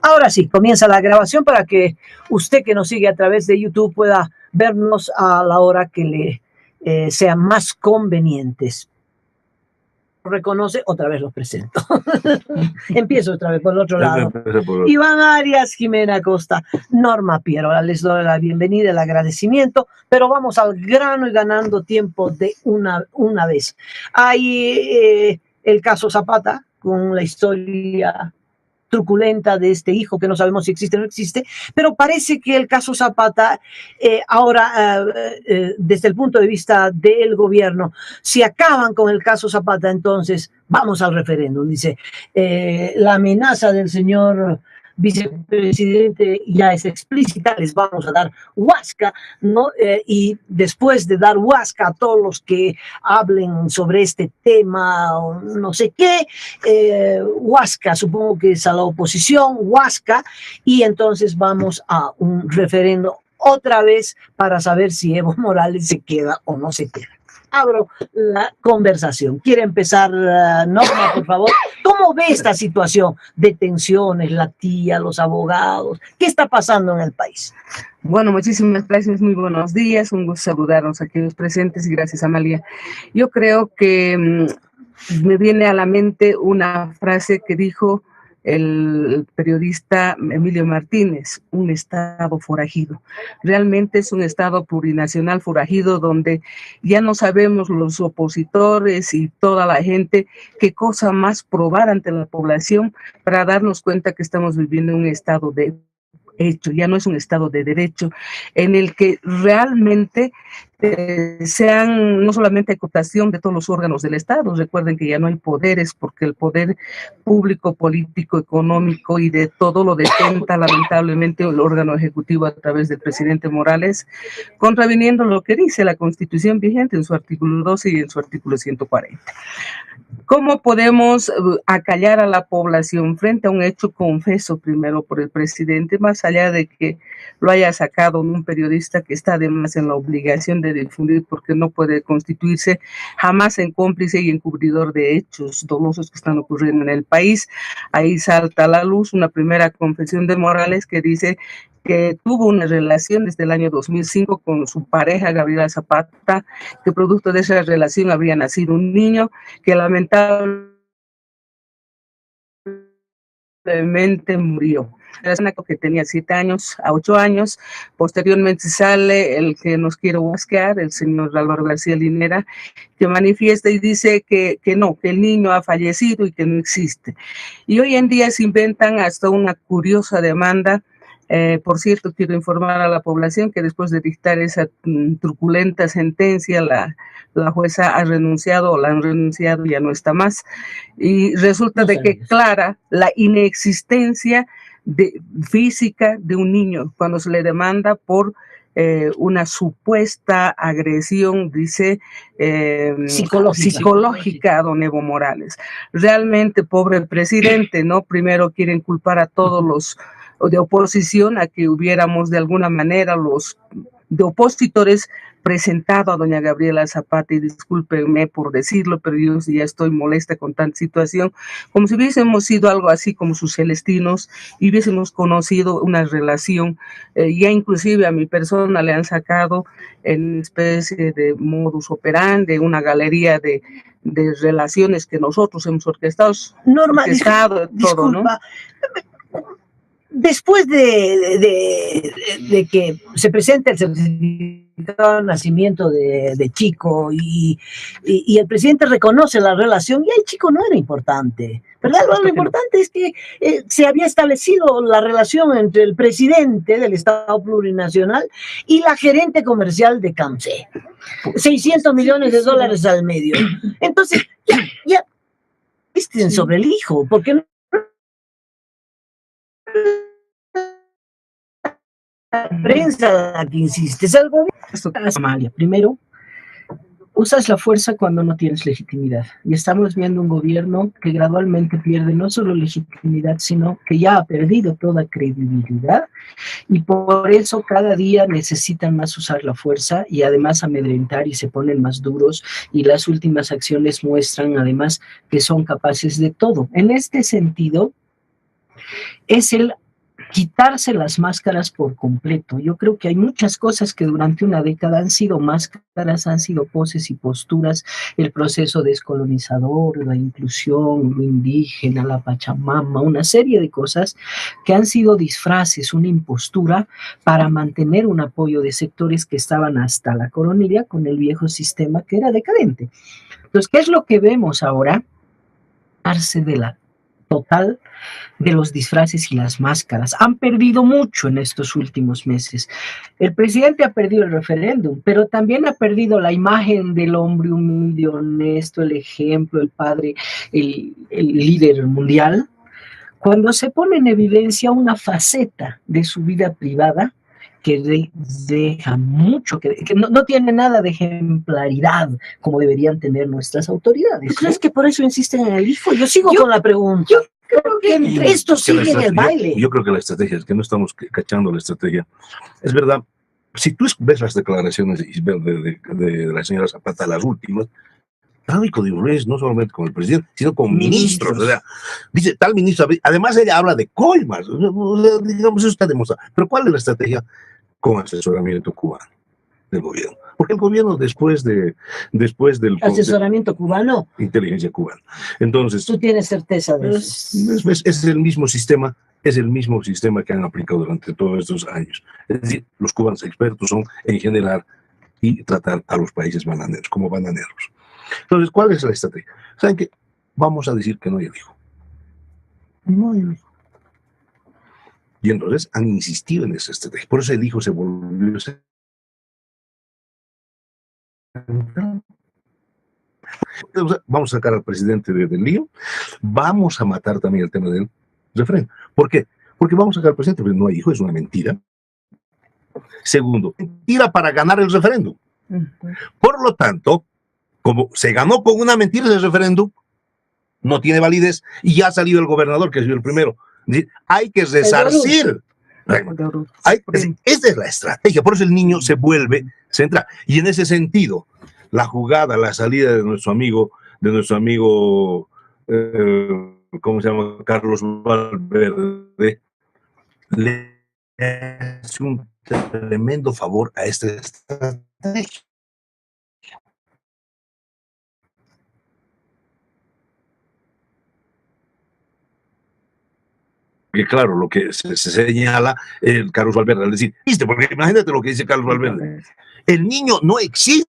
Ahora sí, comienza la grabación para que usted que nos sigue a través de YouTube pueda vernos a la hora que le sea más convenientes. Reconoce, otra vez los presento. Empiezo otra vez por el otro lado. Iván Arias, Jimena Costa, Norma Piero. Les doy la bienvenida, el agradecimiento, pero vamos al grano y ganando tiempo de una vez. Hay el caso Zapata, con la historia truculenta de este hijo que no sabemos si existe o no existe, pero parece que el caso Zapata ahora desde el punto de vista del gobierno, si acaban con el caso Zapata, entonces vamos al referéndum. Dice, la amenaza del señor vicepresidente ya es explícita, les vamos a dar huasca, ¿no? Y después de dar huasca a todos los que hablen sobre este tema, o no sé qué, huasca, supongo que es a la oposición, huasca, y entonces vamos a un referendo otra vez para saber si Evo Morales se queda o no se queda. Abro la conversación. ¿Quiere empezar, Norma, por favor? ¿Cómo ve esta situación de tensiones, la tía, los abogados? ¿Qué está pasando en el país? Bueno, muchísimas gracias, muy buenos días, un gusto saludarnos aquí los presentes y gracias, Amalia. Yo creo que me viene a la mente una frase que dijo el periodista Emilio Martínez, un estado forajido. Realmente es un estado plurinacional forajido donde ya no sabemos los opositores y toda la gente qué cosa más probar ante la población para darnos cuenta que estamos viviendo en un estado de hecho, ya no es un estado de derecho, en el que realmente sean no solamente acotación de todos los órganos del Estado, recuerden que ya no hay poderes porque el poder público, político, económico y de todo lo detenta lamentablemente el órgano ejecutivo a través del presidente Morales, contraviniendo lo que dice la Constitución vigente en su artículo 12 y en su artículo 140. ¿Cómo podemos acallar a la población frente a un hecho confeso primero por el presidente, más allá de que lo haya sacado un periodista que está además en la obligación de difundir porque no puede constituirse jamás en cómplice y encubridor de hechos dolosos que están ocurriendo en el país? Ahí salta a la luz una primera confesión de Morales que dice que tuvo una relación desde el año 2005 con su pareja Gabriela Zapata, que producto de esa relación habría nacido un niño que lamentablemente murió. Que tenía 7 años a 8 años, posteriormente sale el que nos quiere huasquear, el señor Álvaro García Linera, que manifiesta y dice que no, que el niño ha fallecido y que no existe. Y hoy en día se inventan hasta una curiosa demanda. Por cierto, quiero informar a la población que después de dictar esa truculenta sentencia, la jueza ha renunciado o la han renunciado, ya no está más. Y resulta de que clara la inexistencia física de un niño cuando se le demanda por una supuesta agresión, dice, psicológica a don Evo Morales. Realmente, pobre presidente, ¿no? Primero quieren culpar a todos los de oposición a que hubiéramos de alguna manera los de opositores presentado a doña Gabriela Zapata, y discúlpenme por decirlo, pero yo ya estoy molesta con tanta situación, como si hubiésemos sido algo así como sus celestinos y hubiésemos conocido una relación, ya inclusive a mi persona le han sacado en especie de modus operandi, una galería de relaciones que nosotros hemos orquestado, Norma, todo, disculpa, ¿no? Después de que se presenta el certificado de nacimiento de Chico y el presidente reconoce la relación, ya el Chico no era importante, ¿verdad? Lo importante es que se había establecido la relación entre el presidente del Estado plurinacional y la gerente comercial de CAMSE. 600 millones de dólares al medio. Entonces, ya estén sobre el hijo, porque no prensa la que insiste, es algo Amalia. Primero, usas la fuerza cuando no tienes legitimidad. Y estamos viendo un gobierno que gradualmente pierde no solo legitimidad, sino que ya ha perdido toda credibilidad. Y por eso cada día necesitan más usar la fuerza y además amedrentar y se ponen más duros. Y las últimas acciones muestran además que son capaces de todo. En este sentido, es el quitarse las máscaras por completo. Yo creo que hay muchas cosas que durante una década han sido máscaras, han sido poses y posturas, el proceso descolonizador, la inclusión, lo indígena, la Pachamama, una serie de cosas que han sido disfraces, una impostura para mantener un apoyo de sectores que estaban hasta la coronilla con el viejo sistema que era decadente. Entonces, ¿qué es lo que vemos ahora? De la total de los disfraces y las máscaras. Han perdido mucho en estos últimos meses. El presidente ha perdido el referéndum, pero también ha perdido la imagen del hombre humilde, honesto, el ejemplo, el padre, el líder mundial. Cuando se pone en evidencia una faceta de su vida privada que deja mucho, que no tiene nada de ejemplaridad como deberían tener nuestras autoridades. ¿Tú crees que por eso insisten en el hijo? Yo sigo con la pregunta. Yo creo que entre estos siguen el baile. Yo creo que la estrategia es que no estamos cachando la estrategia. Es verdad, si tú ves las declaraciones de la señora Zapata, las últimas, tráfico de influencias no solamente con el presidente, sino con ministros. O sea, dice tal ministro, además ella habla de coimas, digamos, eso está demostrado. Pero ¿cuál es la estrategia? Con asesoramiento cubano del gobierno. Porque el gobierno después del... ¿Asesoramiento cubano? Inteligencia cubana. Entonces... ¿Tú tienes certeza de eso? Es el mismo sistema, que han aplicado durante todos estos años. Es decir, los cubanos expertos son en generar y tratar a los países bananeros como bananeros. Entonces, ¿cuál es la estrategia? ¿Saben qué? Vamos a decir que no hay el hijo. No hay el hijo. Y entonces han insistido en esa estrategia. Por eso el hijo se volvió central. Vamos a sacar al presidente del lío. Vamos a matar también el tema del referéndum. ¿Por qué? Porque vamos a sacar al presidente, pero no hay hijo, es una mentira. Segundo, mentira para ganar el referéndum. Por lo tanto, como se ganó con una mentira ese referéndum, no tiene validez y ya ha salido el gobernador, que ha sido el primero. Hay que resarcir. Esta es la estrategia, por eso el niño se vuelve central. Y en ese sentido, la jugada, la salida de nuestro amigo, ¿cómo se llama? Carlos Valverde, le hace un tremendo favor a esta estrategia. Que claro, lo que se señala Carlos Valverde, al decir, ¿viste? Porque imagínate lo que dice Carlos Valverde. El niño no existe,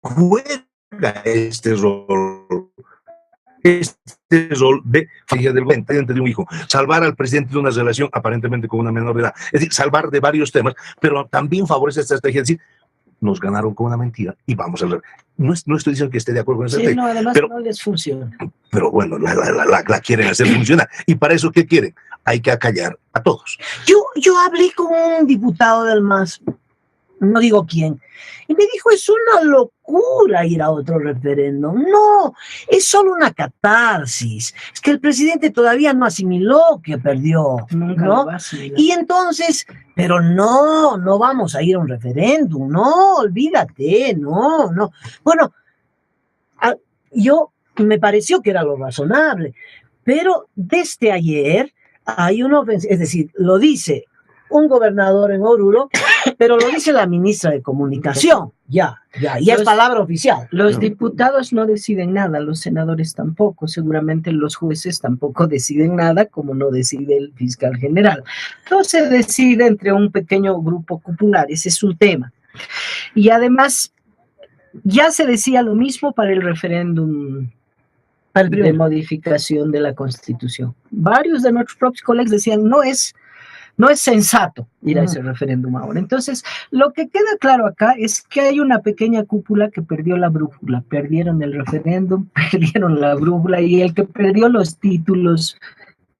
juega este rol de falla del presidente de un hijo, salvar al presidente de una relación aparentemente con una menor de edad, es decir, salvar de varios temas, pero también favorece esta estrategia, es decir, nos ganaron con una mentira y vamos a ver. No estoy diciendo que esté de acuerdo con esa estrategia. No, además pero, no les funciona. Pero bueno, la quieren hacer funcionar. ¿Y para eso qué quieren? Hay que acallar a todos. Yo hablé con un diputado del MAS, no digo quién, y me dijo, es una locura ir a otro referéndum. No, es solo una catarsis. Es que el presidente todavía no asimiló que perdió. Nunca ¿no? Y entonces, pero no vamos a ir a un referéndum. No, olvídate, no. Bueno, yo me pareció que era lo razonable, pero desde ayer hay una ofensiva, es decir, lo dice un gobernador en Oruro, pero lo dice la ministra de Comunicación, ya es palabra oficial. Los diputados no deciden nada, los senadores tampoco, seguramente los jueces tampoco deciden nada, como no decide el fiscal general. Entonces se decide entre un pequeño grupo popular, ese es un tema. Y además, ya se decía lo mismo para el referéndum de modificación de la Constitución. Varios de nuestros propios colegas decían, no es sensato ir a ese referéndum ahora. Entonces, lo que queda claro acá es que hay una pequeña cúpula que perdió la brújula. Perdieron el referéndum, perdieron la brújula, y el que perdió los títulos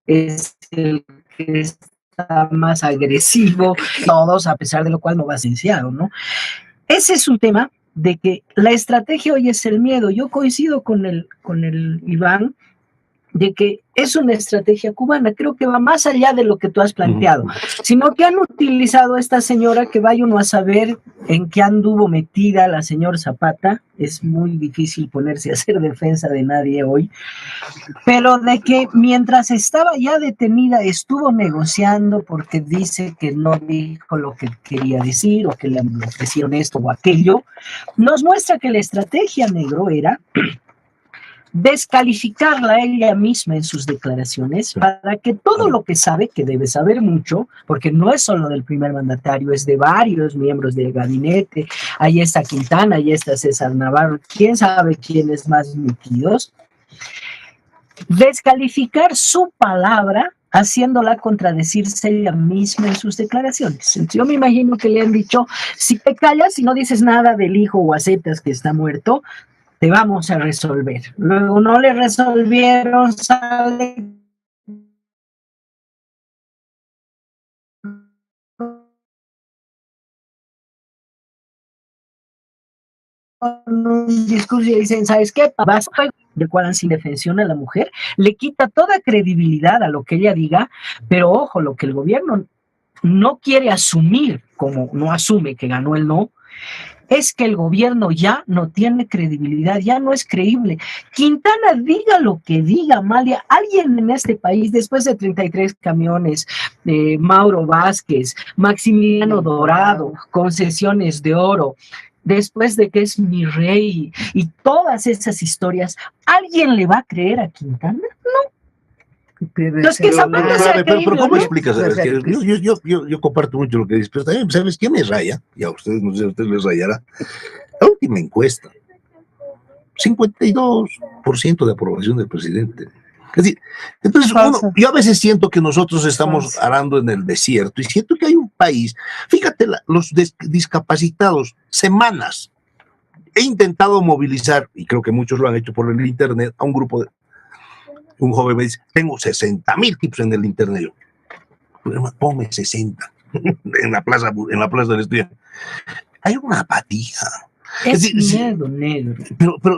es el que está más agresivo, todos, a pesar de lo cual no va silenciado, ¿no? Ese es un tema de que la estrategia hoy es el miedo. Yo coincido con el Iván de que es una estrategia cubana. Creo que va más allá de lo que tú has planteado, sino que han utilizado a esta señora que vaya uno a saber en qué anduvo metida la señora Zapata. Es muy difícil ponerse a hacer defensa de nadie hoy, pero de que mientras estaba ya detenida estuvo negociando porque dice que no dijo lo que quería decir o que le ofrecieron esto o aquello, nos muestra que la estrategia, negro, era descalificarla ella misma en sus declaraciones para que todo lo que sabe, que debe saber mucho, porque no es solo del primer mandatario, es de varios miembros del gabinete, ahí está Quintana, ahí está César Navarro, quién sabe quiénes más metidos, descalificar su palabra haciéndola contradecirse ella misma en sus declaraciones. Entonces, yo me imagino que le han dicho, si te callas, si no dices nada del hijo o aceptas que está muerto, te vamos a resolver. Luego no le resolvieron, sale con un discurso y dicen, ¿sabes qué? Vas a de cual han sin defensión a la mujer, le quita toda credibilidad a lo que ella diga, pero ojo, lo que el gobierno no quiere asumir, como no asume que ganó el no, es que el gobierno ya no tiene credibilidad, ya no es creíble. Quintana diga lo que diga, Amalia, alguien en este país, después de 33 camiones, Mauro Vázquez, Maximiliano Dorado, concesiones de oro, después de que es mi rey y todas esas historias, ¿alguien le va a creer a Quintana? Los que pero ¿cómo explicas? Es que yo comparto mucho lo que dices, pero también, ¿sabes qué me raya? Y a ustedes, no sé, a ustedes les rayará. La última encuesta, 52% de aprobación del presidente. Es decir, entonces yo a veces siento que nosotros estamos arando en el desierto y siento que hay un país, fíjate, los discapacitados, semanas, he intentado movilizar, y creo que muchos lo han hecho por el internet, a un grupo de un joven me dice, tengo 60,000 tipos en el internet. Yo, ponme 60 en la plaza del estudiante. Hay una apatía. Es decir, miedo negro.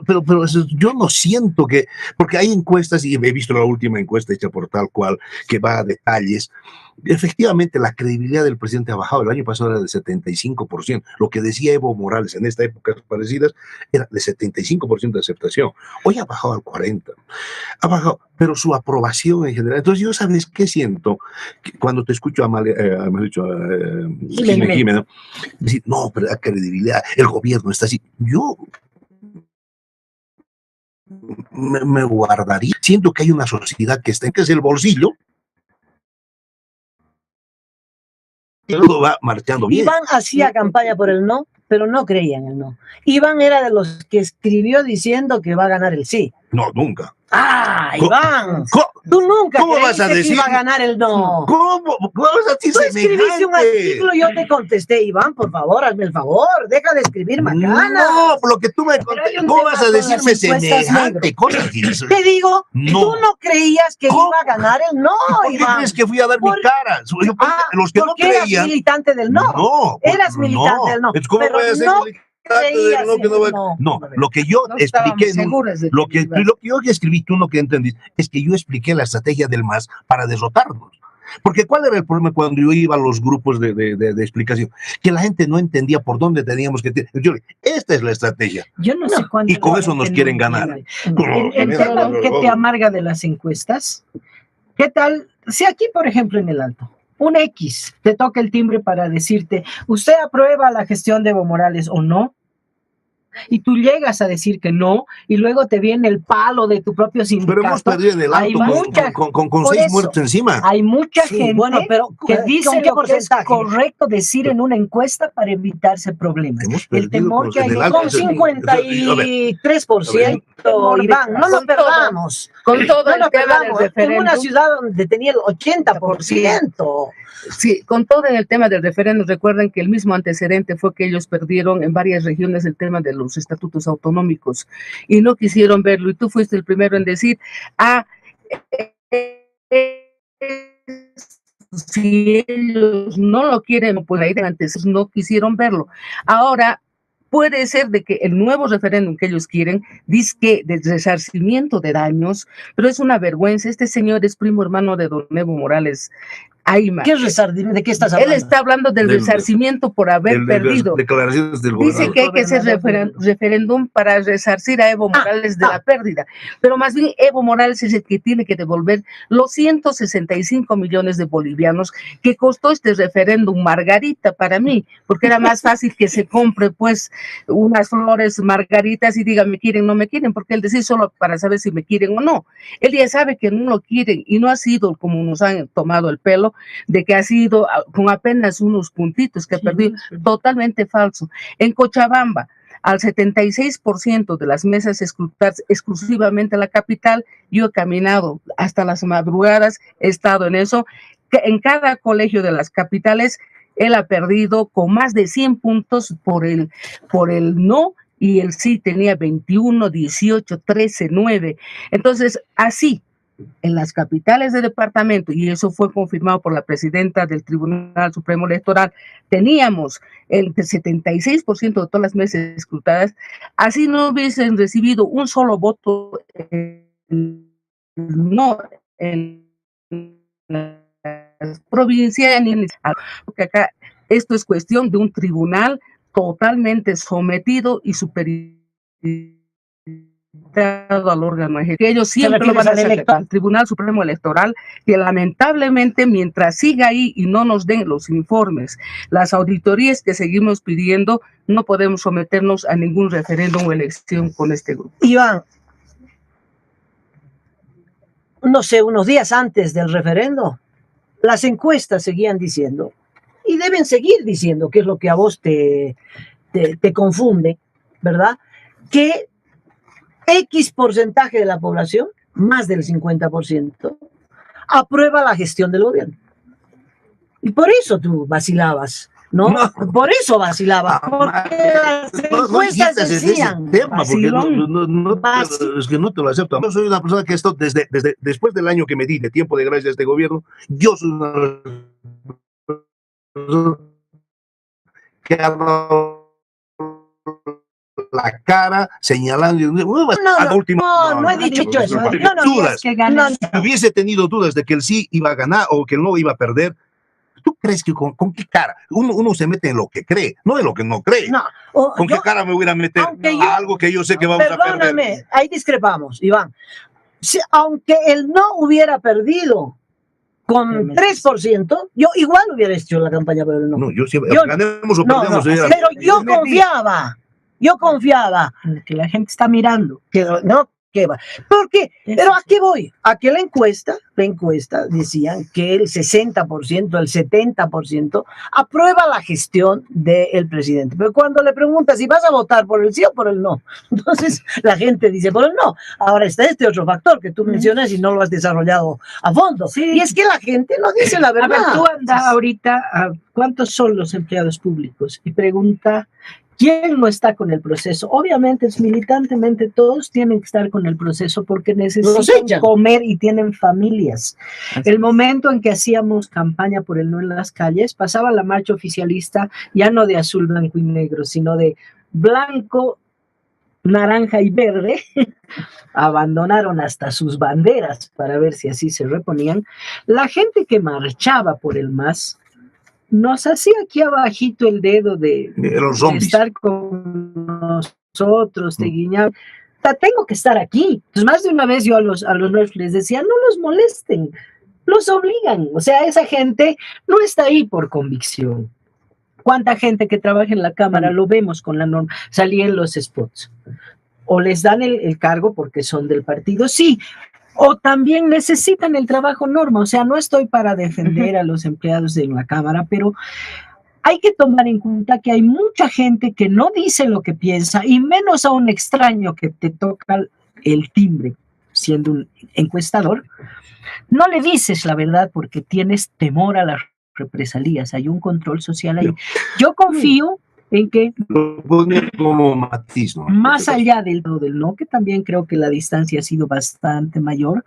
Pero yo no siento que, porque hay encuestas, y he visto la última encuesta hecha por Tal Cual, que va a detalles. Efectivamente, la credibilidad del presidente ha bajado. El año pasado era de 75%. Lo que decía Evo Morales en esta época parecidas era de 75% de aceptación. Hoy ha bajado al 40%. Ha bajado, pero su aprobación en general. Entonces, yo, ¿sabes qué siento? Que cuando te escucho a Jiménez, ¿no? Decir, no, pero la credibilidad, el gobierno está así. Yo me guardaría. Siento que hay una sociedad que está en que es el bolsillo. Y luego va marchando bien. Iván hacía campaña por el no, pero no creía en el no. Iván era de los que escribió diciendo que va a ganar el sí. No, nunca. ¡Ah, Iván! Tú nunca ¿Cómo vas a decir que iba a ganar el no. ¿Cómo vas a decir Tú escribiste un artículo y yo te contesté, Iván, por favor, hazme el favor, deja de escribir macanas. No, lo que tú me contestaste, ¿cómo vas a decirme semejante cosa? Te digo, no. Tú no creías que iba a ganar el no, ¿Por qué Iván? crees que fui a dar mi cara? Los que no creían. Eras militante del no. No. Eras militante del no. ¿Cómo voy a ser militante? No, lo que yo expliqué, lo que yo escribí, tú lo que entendiste, es que yo expliqué la estrategia del MAS para derrotarnos. Porque ¿cuál era el problema cuando yo iba a los grupos de explicación? Que la gente no entendía por dónde teníamos que... esta es la estrategia. Yo no sé cuánto... Y con eso nos quieren ganar. El tema que te amarga de las encuestas, ¿qué tal? Si aquí, por ejemplo, en el Alto, un X te toca el timbre para decirte, ¿usted aprueba la gestión de Evo Morales o no? Y tú llegas a decir que no, y luego te viene el palo de tu propio sindicato. Pero hemos perdido en el Alto con 6 muertos encima. Hay mucha gente que dice lo que es correcto decir en una encuesta para evitarse problemas. El temor que hay con 53%, Iván, no lo perdamos. Con todo el tema del referéndum. En una ciudad donde tenía el 80%. Sí, con todo el tema del referéndum, recuerden que el mismo antecedente fue que ellos perdieron en varias regiones el tema de los estatutos autonómicos y no quisieron verlo, y tú fuiste el primero en decir, si ellos no lo quieren, pues ahí antes no quisieron verlo. Ahora, puede ser de que el nuevo referéndum que ellos quieren, dice de resarcimiento de daños, pero es una vergüenza. Este señor es primo hermano de don Evo Morales Ayma. ¿Qué ¿De qué estás hablando? Él está hablando del resarcimiento por haber perdido. Declaraciones del Dice que hay que hacer referéndum para resarcir a Evo Morales de la pérdida, pero más bien Evo Morales es el que tiene que devolver los 165 millones de bolivianos que costó este referéndum Margarita para mí, porque era más fácil que se compre pues unas flores margaritas y diga me quieren o no me quieren, porque él decía solo para saber si me quieren o no. Él ya sabe que no lo quieren y no ha sido como nos han tomado el pelo, de que ha sido con apenas unos puntitos que ha perdido, totalmente falso. En Cochabamba, al 76% de las mesas escrutadas exclusivamente en la capital, yo he caminado hasta las madrugadas, he estado en eso, que en cada colegio de las capitales, él ha perdido con más de 100 puntos por el no, y el sí tenía 21, 18, 13, 9. Entonces, así, en las capitales de departamento, y eso fue confirmado por la presidenta del Tribunal Supremo Electoral, teníamos el 76% de todas las mesas escrutadas, así no hubiesen recibido un solo voto no en las provincias, porque acá esto es cuestión de un tribunal totalmente sometido y superior al órgano ejecutivo, que ellos siempre lo van a hacer al Tribunal Supremo Electoral, que lamentablemente mientras siga ahí y no nos den los informes, las auditorías que seguimos pidiendo, no podemos someternos a ningún referéndum o elección con este grupo. Iván, no sé, unos días antes del referendo, las encuestas seguían diciendo, y deben seguir diciendo, que es lo que a vos te confunde, ¿verdad? Que X porcentaje de la población, más del 50%, aprueba la gestión del gobierno. Y por eso tú vacilabas, ¿no? Por eso vacilabas, porque las encuestas decían. Es que no te lo acepto. Yo soy una persona que esto, después del año que me di de tiempo de gracia a este gobierno, yo soy una persona que ha dado la cara señalando No he dicho eso. Dudas. Si hubiese tenido dudas de que el sí iba a ganar o que el no iba a perder, ¿tú crees que con qué cara? Uno se mete en lo que cree, no en lo que no cree. No, ¿Con qué cara me voy a meter a algo que yo sé que vamos a perder? Perdóname, ahí discrepamos, Iván. Aunque el no hubiera perdido con 3%, yo igual hubiera hecho la campaña por el no. No, yo siempre, ganemos o perdemos. Pero yo confiaba que la gente está mirando. ¿Por qué? Pero ¿a qué voy? A que la encuesta decían que el 60%, el 70% aprueba la gestión del presidente. Pero cuando le preguntas si vas a votar por el sí o por el no, entonces la gente dice por el no. Ahora está este otro factor que tú mencionas y no lo has desarrollado a fondo. Sí. Y es que la gente no dice la verdad. A ver, tú andas ahorita a cuántos son los empleados públicos y pregunta ¿quién no está con el proceso? Obviamente, militantemente, todos tienen que estar con el proceso porque necesitan comer y tienen familias. El momento en que hacíamos campaña por el no en las calles, pasaba la marcha oficialista ya no de azul, blanco y negro, sino de blanco, naranja y verde. Abandonaron hasta sus banderas para ver si así se reponían. La gente que marchaba por el MAS nos hacía aquí abajito el dedo de estar con nosotros, de guiñar. Tengo que estar aquí. Entonces, más de una vez yo a los nuevos les decía, no los molesten, los obligan. O sea, esa gente no está ahí por convicción. ¿Cuánta gente que trabaja en la Cámara lo vemos con la norma? Salía en los spots. O les dan el cargo porque son del partido, sí. O también necesitan el trabajo norma, o sea, no estoy para defender a los empleados de la Cámara, pero hay que tomar en cuenta que hay mucha gente que no dice lo que piensa, y menos a un extraño que te toca el timbre, siendo un encuestador, no le dices la verdad porque tienes temor a las represalias, hay un control social ahí. Yo confío en que lo pone como matiz, ¿no? Más allá del no, que también creo que la distancia ha sido bastante mayor,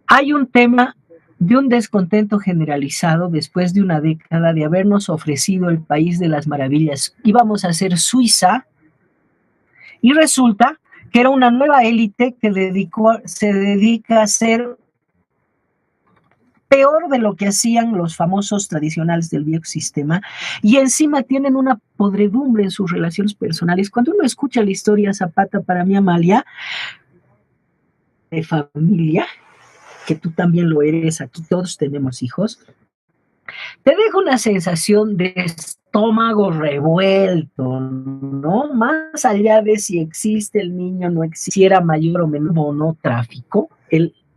hay un tema de un descontento generalizado después de una década de habernos ofrecido el país de las maravillas. Íbamos a ser Suiza y resulta que era una nueva élite que se dedica a ser peor de lo que hacían los famosos tradicionales del viejo sistema, y encima tienen una podredumbre en sus relaciones personales. Cuando uno escucha la historia Zapata, para mí, Amalia, de familia, que tú también lo eres, aquí todos tenemos hijos, te deja una sensación de estómago revuelto, ¿no? Más allá de si existe el niño, no existiera mayor o menor o no tráfico,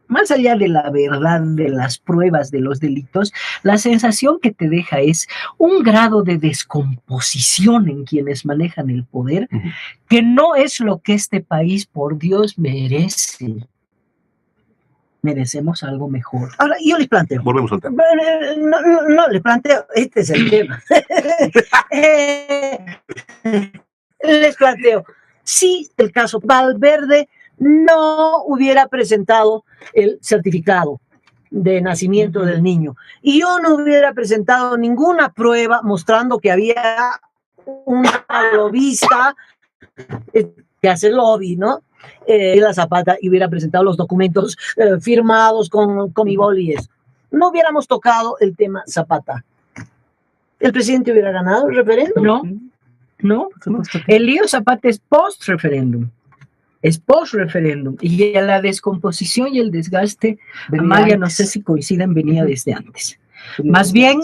más allá de la verdad, de las pruebas, de los delitos, la sensación que te deja es un grado de descomposición en quienes manejan el poder, que no es lo que este país, por Dios, merece. Merecemos algo mejor. Ahora, yo les planteo. Volvemos al tema. No, les planteo, este es el tema. Les planteo, si el caso Valverde no hubiera presentado el certificado de nacimiento del niño y yo no hubiera presentado ninguna prueba mostrando que había una lobista que hace lobby, ¿no? La Zapata, y hubiera presentado los documentos firmados con mi boli y eso. No hubiéramos tocado el tema Zapata. ¿El presidente hubiera ganado el referéndum? No. El lío Zapata es post-referéndum. Es post-referéndum. Y la descomposición y el desgaste, Amalia, no sé si coinciden, venía desde antes. Más bien,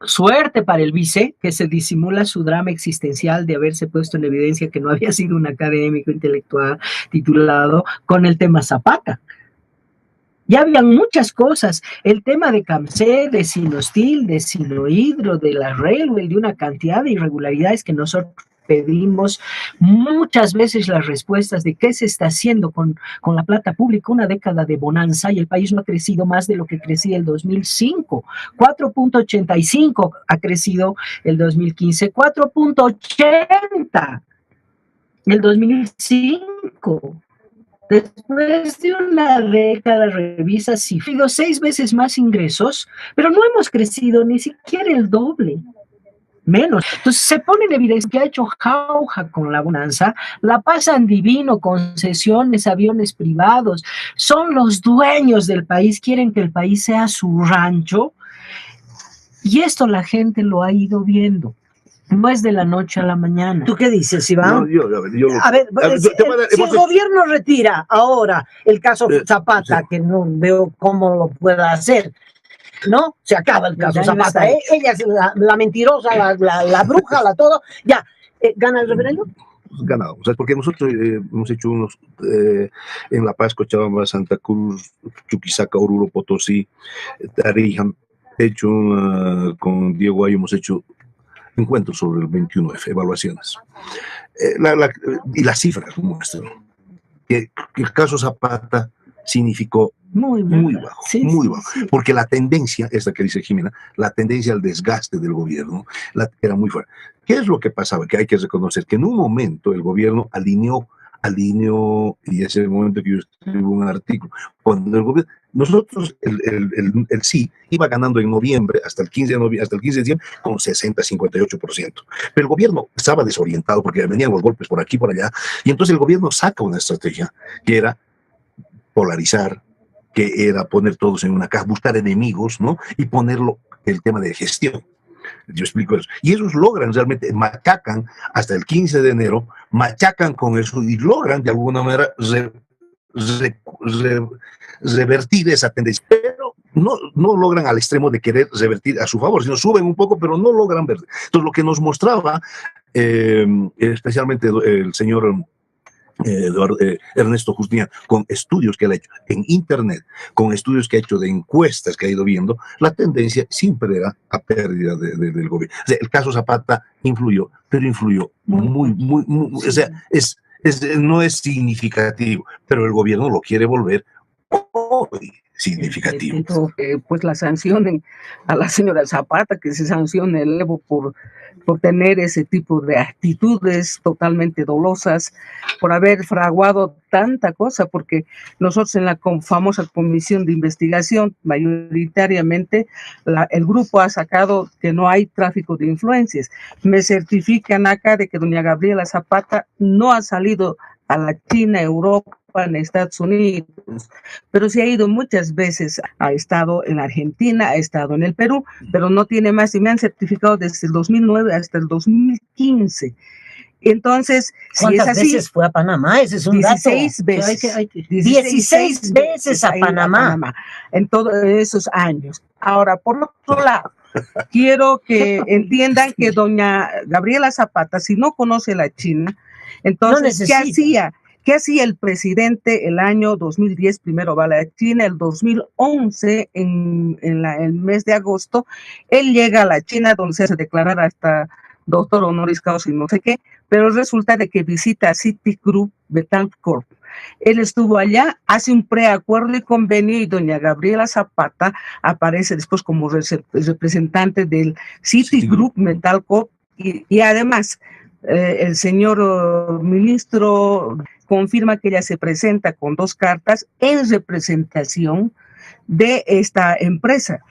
suerte para el vice, que se disimula su drama existencial de haberse puesto en evidencia que no había sido un académico intelectual titulado con el tema Zapata. Ya habían muchas cosas, el tema de Camsé, de Sinostil, de Sinohidro, de la Railway, de una cantidad de irregularidades que nosotros pedimos muchas veces las respuestas de qué se está haciendo con la plata pública, una década de bonanza y el país no ha crecido más de lo que crecía el 2005, 4.85 ha crecido el 2015, 4.80 el 2005. Después de una década, revisa si ha habido 6 veces más ingresos, pero no hemos crecido ni siquiera el doble. Menos. Entonces se pone en evidencia que ha hecho jauja con la bonanza, la pasan divino, concesiones, aviones privados, son los dueños del país, quieren que el país sea su rancho, y esto la gente lo ha ido viendo. No es de la noche a la mañana. ¿Tú qué dices, Iván? Si el gobierno retira ahora el caso Zapata, sí, que no veo cómo lo pueda hacer, ¿no? Se acaba el caso Zapata. Ella es la mentirosa, la bruja, la todo. Ya, ¿gana el referéndum? Ganado, o sea, porque nosotros hemos hecho unos en La Paz, Cochabamba, Santa Cruz, Chuquisaca, Oruro, Potosí, Tarija, hecho con Diego Ayo, hemos hecho encuentros sobre el 21F, evaluaciones. Y las cifras muestran que el caso Zapata significó muy bajo, sí, muy bajo, sí. Porque la tendencia, esta que dice Jimena, la tendencia al desgaste del gobierno era muy fuerte. ¿Qué es lo que pasaba? Que hay que reconocer que en un momento el gobierno alineó, y ese momento que yo escribo un artículo, cuando el gobierno, nosotros, el sí, iba ganando en noviembre, hasta el 15 de noviembre, hasta el 15 de diciembre, con 60-58%. Pero el gobierno estaba desorientado porque venían los golpes por aquí, por allá, y entonces el gobierno saca una estrategia que era polarizar, que era poner todos en una caja, buscar enemigos, ¿no? Y ponerlo, el tema de gestión. Yo explico eso. Y ellos logran realmente, machacan hasta el 15 de enero, machacan con eso y logran de alguna manera revertir esa tendencia. Pero no logran al extremo de querer revertir a su favor, sino suben un poco, pero no logran ver. Entonces, lo que nos mostraba, especialmente el señor Ernesto Justiniano, con estudios que él ha hecho en internet, con estudios que ha hecho de encuestas que ha ido viendo, la tendencia siempre era a pérdida del gobierno. O sea, el caso Zapata influyó, pero influyó muy, o sea, no es significativo, pero el gobierno lo quiere volver muy significativo. Pues la sancionen a la señora Zapata, que se sancione el Evo por tener ese tipo de actitudes totalmente dolosas, por haber fraguado tanta cosa, porque nosotros en la famosa comisión de investigación, mayoritariamente, el grupo ha sacado que no hay tráfico de influencias. Me certifican acá de que doña Gabriela Zapata no ha salido a la China, Europa, en Estados Unidos, pero sí ha ido muchas veces, ha estado en Argentina, ha estado en el Perú, pero no tiene más, y me han certificado desde el 2009 hasta el 2015. Entonces, si es así, veces fue a Panamá? Ese es un 16 dato. veces. 16 veces a Panamá. En todos esos años. Ahora, por otro lado, quiero que entiendan que doña Gabriela Zapata, si no conoce la China, entonces, no ¿qué hacía el presidente el año 2010? Primero va a la China, el 2011, en el mes de agosto, él llega a la China, donde se hace declarar hasta doctor honoris causa y no sé qué, pero resulta de que visita a Citigroup Bettencourt. Él estuvo allá, hace un preacuerdo y convenio, y doña Gabriela Zapata aparece después como representante del Citigroup Bettencourt, y además el señor ministro confirma que ella se presenta con 2 cartas en representación de esta empresa.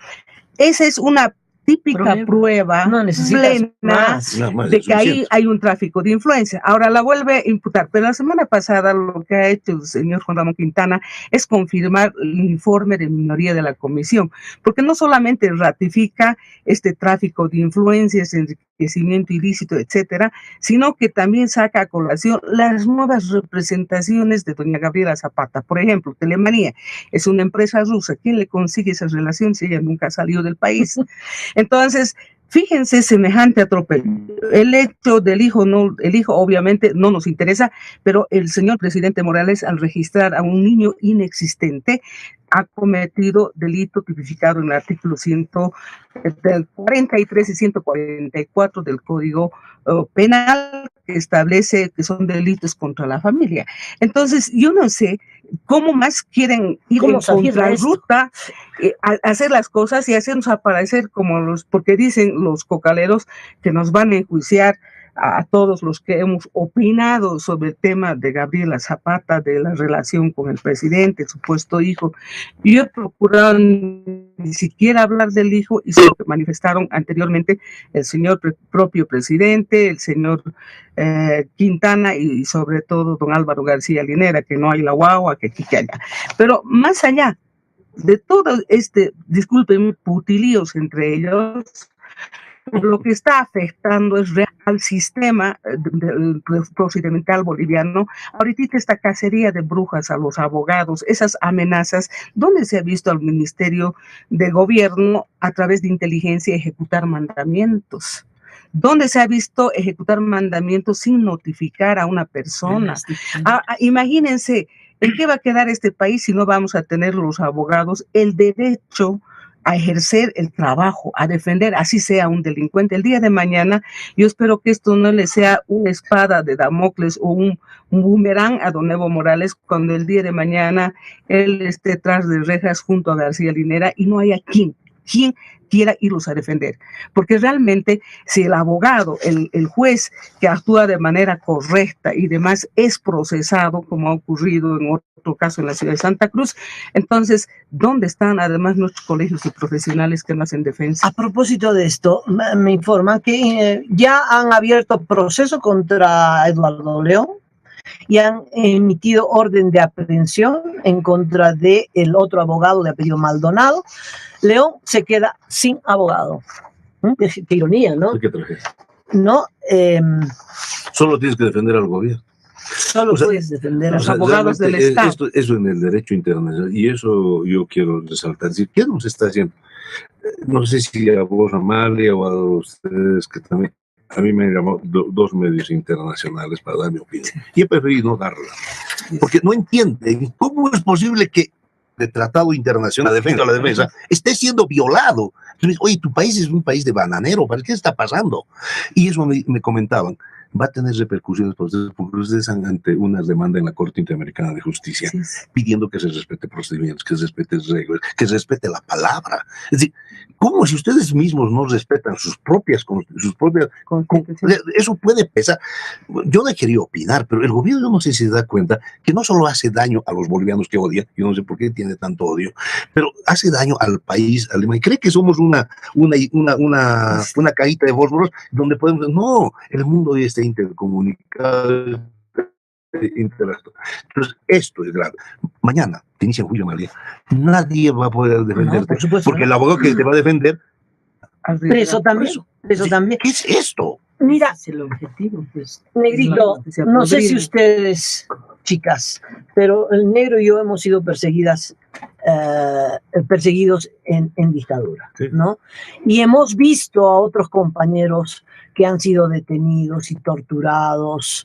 Esa es una típica prueba plena de que ahí hay un tráfico de influencia. Ahora la vuelve a imputar, pero la semana pasada lo que ha hecho el señor Juan Ramón Quintana es confirmar el informe de minoría de la comisión, porque no solamente ratifica este tráfico de influencias, enriquecimiento ilícito, etcétera, sino que también saca a colación las nuevas representaciones de doña Gabriela Zapata. Por ejemplo, Telemanía es una empresa rusa. ¿Quién le consigue esa relación si ella nunca salió del país? Entonces, fíjense semejante atropello. El hecho del hijo, no, el hijo obviamente no nos interesa, pero el señor presidente Morales, al registrar a un niño inexistente, ha cometido delito tipificado en el artículo 143 y 144 del Código Penal, que establece que son delitos contra la familia. Entonces, yo no sé cómo más quieren ir en contrarruta, hacer las cosas y hacernos aparecer como porque dicen los cocaleros que nos van a enjuiciar a todos los que hemos opinado sobre el tema de Gabriela Zapata, de la relación con el presidente, el supuesto hijo. Yo he procurado ni siquiera hablar del hijo, y lo que manifestaron anteriormente el señor propio presidente, el señor Quintana y sobre todo don Álvaro García Linera, que no hay la guagua, que aquí, que allá. Pero más allá de todo disculpen, putilíos entre ellos, lo que está afectando es al sistema del procedimental boliviano. Ahorita esta cacería de brujas a los abogados, esas amenazas, ¿dónde se ha visto al Ministerio de Gobierno a través de inteligencia ejecutar mandamientos? ¿Dónde se ha visto ejecutar mandamientos sin notificar a una persona? Imagínense, ¿en qué va a quedar este país si no vamos a tener los abogados el derecho a ejercer el trabajo, a defender, así sea un delincuente? El día de mañana, yo espero que esto no le sea una espada de Damocles o un boomerang a don Evo Morales, cuando el día de mañana él esté tras de rejas junto a García Linera y no haya quien quiera irlos a defender. Porque realmente, si el abogado, el juez que actúa de manera correcta y demás es procesado, como ha ocurrido en otro caso en la ciudad de Santa Cruz, entonces, ¿dónde están además nuestros colegios y profesionales que no hacen defensa? A propósito de esto, me informan que ya han abierto proceso contra Eduardo León y han emitido orden de aprehensión en contra de el otro abogado de apellido Maldonado. León se queda sin abogado. Qué ironía, ¿no? ¿Qué tragedia? No. Solo tienes que defender al gobierno. Solo puedes defender a los abogados del Estado. Eso en el derecho internacional, y eso yo quiero resaltar. Es decir, ¿qué nos está haciendo? No sé si a vos, Amalia, o a ustedes, que también, a mí me han llamado 2 medios internacionales para dar mi opinión, y he preferido no darla, porque no entienden cómo es posible que el tratado internacional de defensa a la defensa esté siendo violado. Entonces, oye, tu país es un país de bananero, ¿para qué está pasando? Y eso me comentaban. va a tener repercusiones para ustedes, porque ustedes están ante una demanda en la Corte Interamericana de Justicia, Sí, pidiendo que se respete procedimientos, que se respete reglas, que se respete la palabra. Es decir, ¿cómo si ustedes mismos no respetan sus propias... Eso puede pesar. Yo no he querido opinar, pero el gobierno no sé si se da cuenta que no solo hace daño a los bolivianos que odian, yo no sé por qué tiene tanto odio, pero hace daño al país alemán. Cree que somos una cajita de fósforos donde podemos... No, el mundo hoy está intercomunicado, interactuar. Entonces, esto es grave. Mañana te inicia un juicio, María. Nadie va a poder defenderte, No, por supuesto, porque no. el abogado que te va a defender... Preso también. Preso también. ¿Qué es esto? Mira, es el objetivo, pues. Negrito, no sé si ustedes, chicas, pero el negro y yo hemos sido perseguidos en dictadura, Sí. ¿no? Y hemos visto a otros compañeros que han sido detenidos y torturados,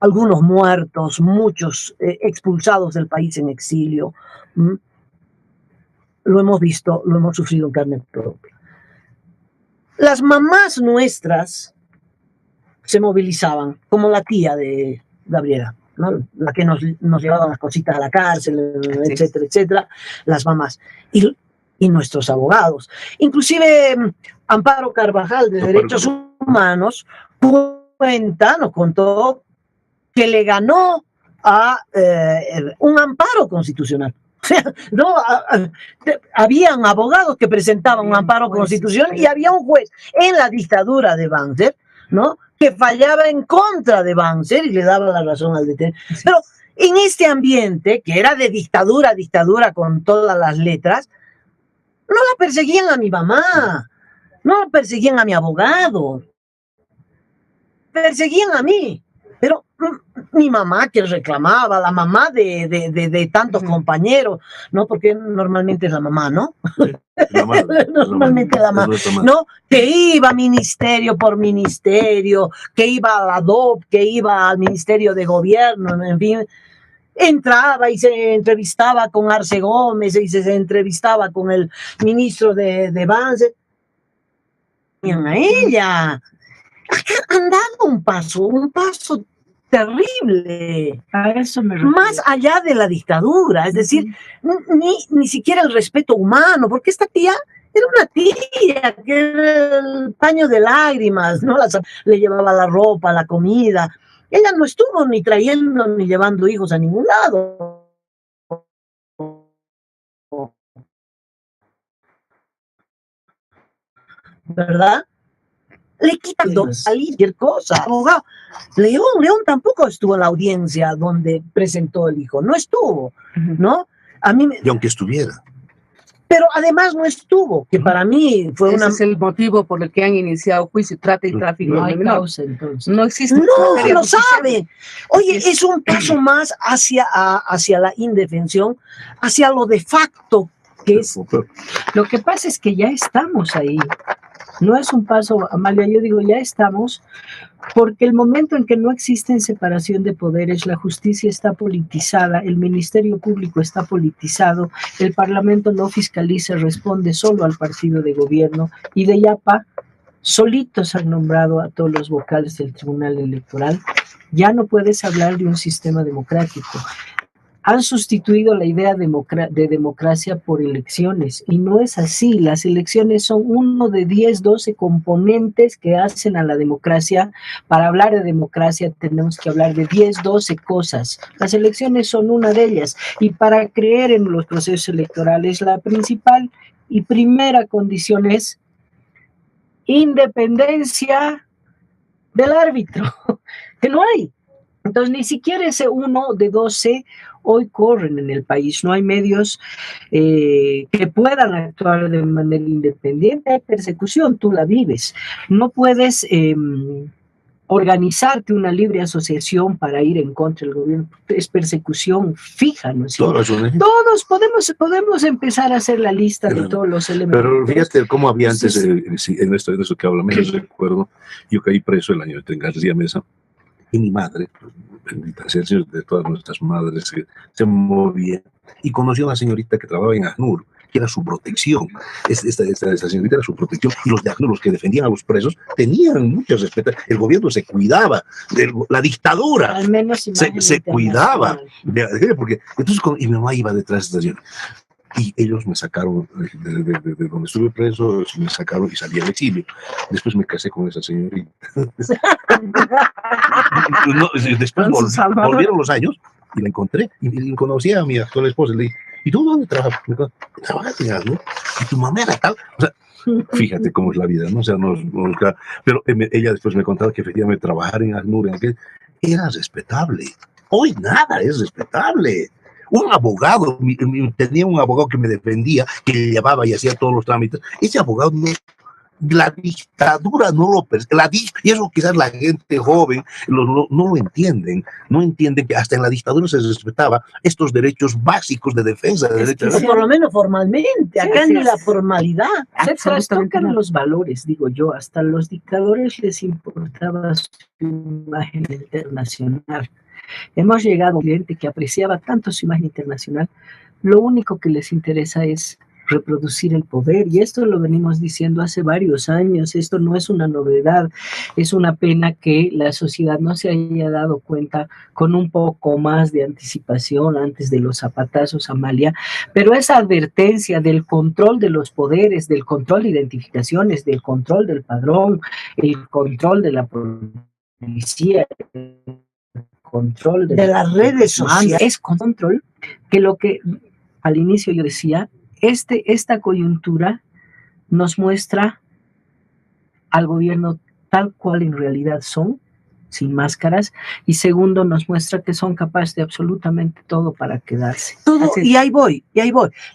algunos muertos, muchos expulsados del país en exilio. Lo hemos visto, lo hemos sufrido en carne propia. Las mamás nuestras se movilizaban, como la tía de Gabriela, ¿no? La que nos llevaba las cositas a la cárcel, etcétera, etcétera, las mamás. Y nuestros abogados. Inclusive Amparo Carvajal, de Derechos Humanos, nos contó que le ganó a un amparo constitucional. No, habían abogados que presentaban un amparo constitucional y había un juez en la dictadura de Banzer, ¿no?, que fallaba en contra de Banzer y le daba la razón al detenido. Pero en este ambiente, que era de dictadura, dictadura con todas las letras, no la perseguían a mi mamá, no perseguían a mi abogado, perseguían a mí. Pero mi mamá, que reclamaba, la mamá de tantos compañeros, ¿no? Porque normalmente es la mamá, ¿no? Normalmente la mamá, ¿no? Que iba ministerio por ministerio, que iba a la DOP, que iba al Ministerio de Gobierno, en fin. Entraba y se entrevistaba con Arce Gómez y se entrevistaba con el ministro de Banzer. A ella. Han dado un paso terrible, a eso me refiero. Más allá de la dictadura, es decir, ni siquiera el respeto humano, porque esta tía era una tía que era el paño de lágrimas, ¿no? Le llevaba la ropa, la comida. Ella no estuvo ni trayendo ni llevando hijos a ningún lado. ¿Verdad? Le quitan cualquier cosa, abogado. León tampoco estuvo en la audiencia donde presentó el hijo, no estuvo, ¿no? A mí y aunque estuviera. Pero además no estuvo, que para mí fue Ese es el motivo por el que han iniciado juicio, trata y tráfico. No hay causa, entonces. No existe. No, lo saben. Oye, es un paso más hacia la indefensión, hacia lo de facto, que es... Lo que pasa es que ya estamos ahí. No es un paso, Amalia, yo digo, ya estamos, porque el momento en que no existe separación de poderes, la justicia está politizada, el Ministerio Público está politizado, el Parlamento no fiscaliza, responde solo al partido de gobierno, y de Yapa solitos han nombrado a todos los vocales del Tribunal Electoral. Ya no puedes hablar de un sistema democrático. Han sustituido la idea de democracia por elecciones, y no es así. Las elecciones son uno de 10, 12 componentes que hacen a la democracia. Para hablar de democracia tenemos que hablar de 10, 12 cosas. Las elecciones son una de ellas, y para creer en los procesos electorales, la principal y primera condición es independencia del árbitro, que no hay. Entonces, ni siquiera ese 1 de 12 hoy corren en el país. No hay medios que puedan actuar de manera independiente. Hay persecución, tú la vives. No puedes organizarte una libre asociación para ir en contra del gobierno. Es persecución fija, ¿no es cierto? Todos podemos empezar a hacer la lista de todos los elementos. Pero fíjate cómo había antes, en esto que hablamos, yo recuerdo, yo caí preso el año de García Mesa, y mi madre, bendita sea el Señor, de todas nuestras madres, que se movía y conoció a una señorita que trabajaba en ACNUR, que era su protección. Esta señorita era su protección, y los de ACNUR, los que defendían a los presos, tenían mucho respeto. El gobierno se cuidaba, la dictadura Al menos se cuidaba, porque entonces y mi mamá iba detrás de esta señora. Y ellos me sacaron de donde estuve preso, me sacaron y salí al exilio. Después me casé con esa señorita. No, después volvieron los años y la encontré y conocí a mi actual esposa. Le dije, ¿y tú dónde trabajas? Trabajas en ACNUR, y tu mamá era tal. O sea, fíjate cómo es la vida, ¿no? O sea, pero ella después me contaba que efectivamente trabajar en ACNUR era respetable. Hoy nada es respetable. Un abogado, tenía un abogado que me defendía, que le llevaba y hacía todos los trámites. Ese abogado, la dictadura no lo y eso quizás la gente joven no lo entienden. No entienden que hasta en la dictadura se respetaba estos derechos básicos de defensa de derechos. Por lo menos formalmente, acá ni la formalidad. Se trastocan los valores, digo yo. Hasta a los dictadores les importaba su imagen internacional. Hemos llegado a un cliente que apreciaba tanto su imagen internacional, lo único que les interesa es reproducir el poder, y esto lo venimos diciendo hace varios años. Esto no es una novedad, es una pena que la sociedad no se haya dado cuenta con un poco más de anticipación antes de los zapatazos, Amalia, pero esa advertencia del control de los poderes, del control de identificaciones, del control del padrón, el control de la policía, control de las redes sociales, es control, que lo que al inicio yo decía, esta coyuntura nos muestra al gobierno tal cual en realidad son, sin máscaras, y segundo, nos muestra que son capaces de absolutamente todo para quedarse. Todo, y ahí voy.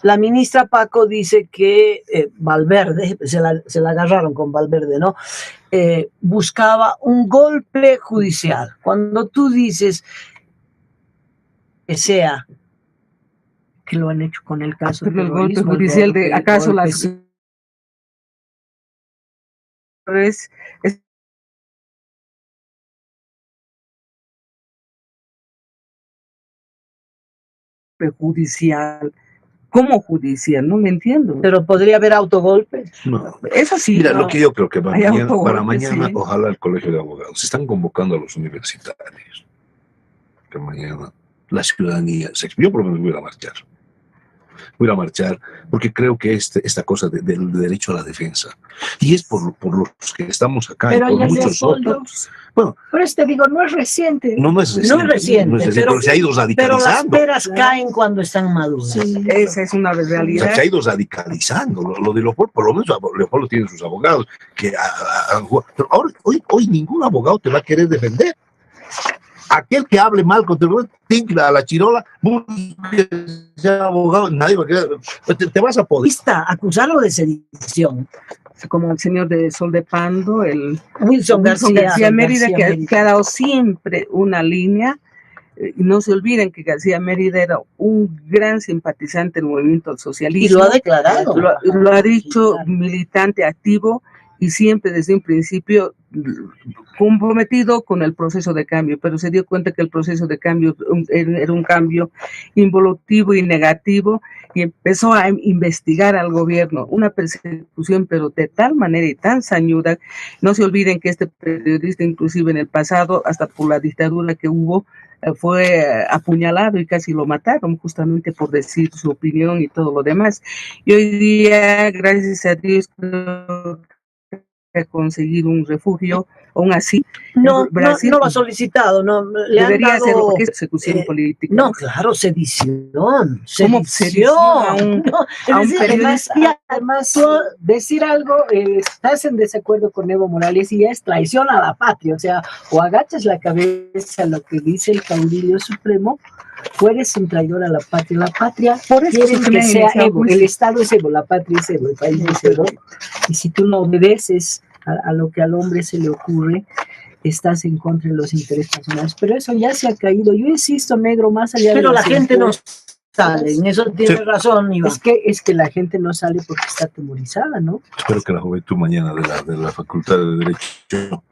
La ministra Paco dice que Valverde, se la agarraron con Valverde, ¿no? Buscaba un golpe judicial. Cuando tú dices que sea, que lo han hecho con el caso del golpe judicial de acaso las judicial, ¿cómo judicial? No me entiendo. Pero podría haber autogolpes. No, eso sí. Mira, no. lo que yo creo que para mañana, sí. Ojalá el Colegio de Abogados, se están convocando a los universitarios, que mañana la ciudadanía yo por lo menos voy a marchar porque creo que esta cosa del derecho a la defensa, y es por los que estamos acá, pero y por muchos otros. Bueno, pero digo, no es reciente. No es reciente, pero se ha ido radicalizando. Pero las peras caen cuando están maduras. Sí, esa es una realidad. O sea, se ha ido radicalizando. Lo de Leopoldo, por lo menos Leopoldo tiene sus abogados. Pero hoy ningún abogado te va a querer defender. Aquel que hable mal contra el gobierno, tincla a la chirola, sea abogado, nadie va a querer. Te vas a poder. Acusarlo de sedición. Como el señor de Sol de Pando, el Wilson García Mérida, que ha dado siempre una línea. No se olviden que García Mérida era un gran simpatizante del movimiento socialista. Y lo ha declarado. Lo ha dicho, militante activo, y siempre desde un principio comprometido con el proceso de cambio, pero se dio cuenta que el proceso de cambio era un cambio involutivo y negativo, y empezó a investigar al gobierno, una persecución pero de tal manera y tan sañuda. No se olviden que este periodista, inclusive en el pasado, hasta por la dictadura que hubo, fue apuñalado y casi lo mataron justamente por decir su opinión y todo lo demás. Y hoy día, gracias a Dios, creo que conseguir un refugio, aún así. Brasil no lo ha solicitado, no le debería han dado, hacerlo porque es persecución política. No, claro, sedición. ¿Cómo sedición a un periodista? Además, decir algo, estás en desacuerdo con Evo Morales y ya es traición a la patria, o sea, o agachas la cabeza a lo que dice el caudillo supremo, o eres un traidor a la patria. La patria quiere que sea Evo, el Estado es Evo, la patria es Evo, el país es Evo, y si tú no obedeces a lo que al hombre se le ocurre, estás en contra de los intereses nacionales. Pero eso ya se ha caído. Yo insisto, negro, más allá pero de la gente no sale, en eso tiene razón, Iván. Es que la gente no sale porque está atemorizada, ¿no? Espero que la juventud mañana de la Facultad de Derecho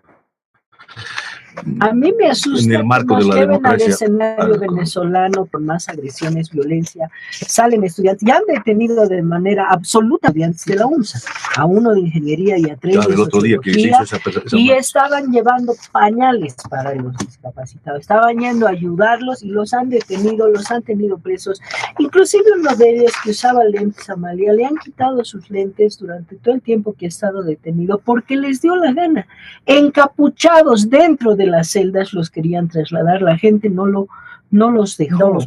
A mí me asusta en el marco que nos de la lleven al democracia. escenario venezolano con más agresiones, violencia. Salen estudiantes, ya han detenido de manera absoluta estudiantes de la UNSA, a uno de ingeniería y a tres Claro, de el otro día que se sociología, hizo esa y marcha. estaban llevando pañales para los discapacitados. Estaban yendo a ayudarlos y los han detenido, los han tenido presos. Inclusive uno de ellos que usaba lentes, Amalia, le han quitado sus lentes durante todo el tiempo que ha estado detenido porque les dio la gana. Encapuchados dentro de las celdas los querían trasladar, la gente no los dejó.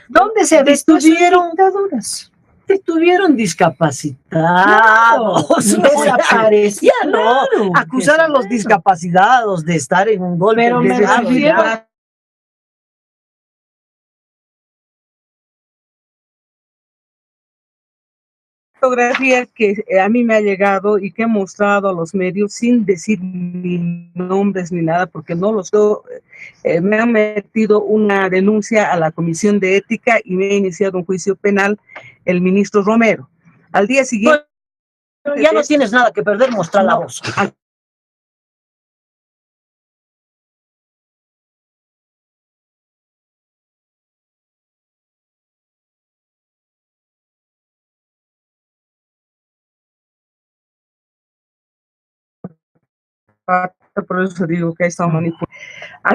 ¿Dónde se detuvieron? Dictaduras. Estuvieron discapacitados. Desaparecieron. Ya no. Acusar a los discapacitados de estar en un golpe Pero de me Estado, refiero ya. Fotografía que a mí me ha llegado y que he mostrado a los medios sin decir ni nombres ni nada, porque no los me han metido una denuncia a la Comisión de Ética y me ha iniciado un juicio penal el ministro Romero. Al día siguiente... Bueno, ya no tienes nada que perder, mostrar la voz. Por eso digo que ha estado manipulando.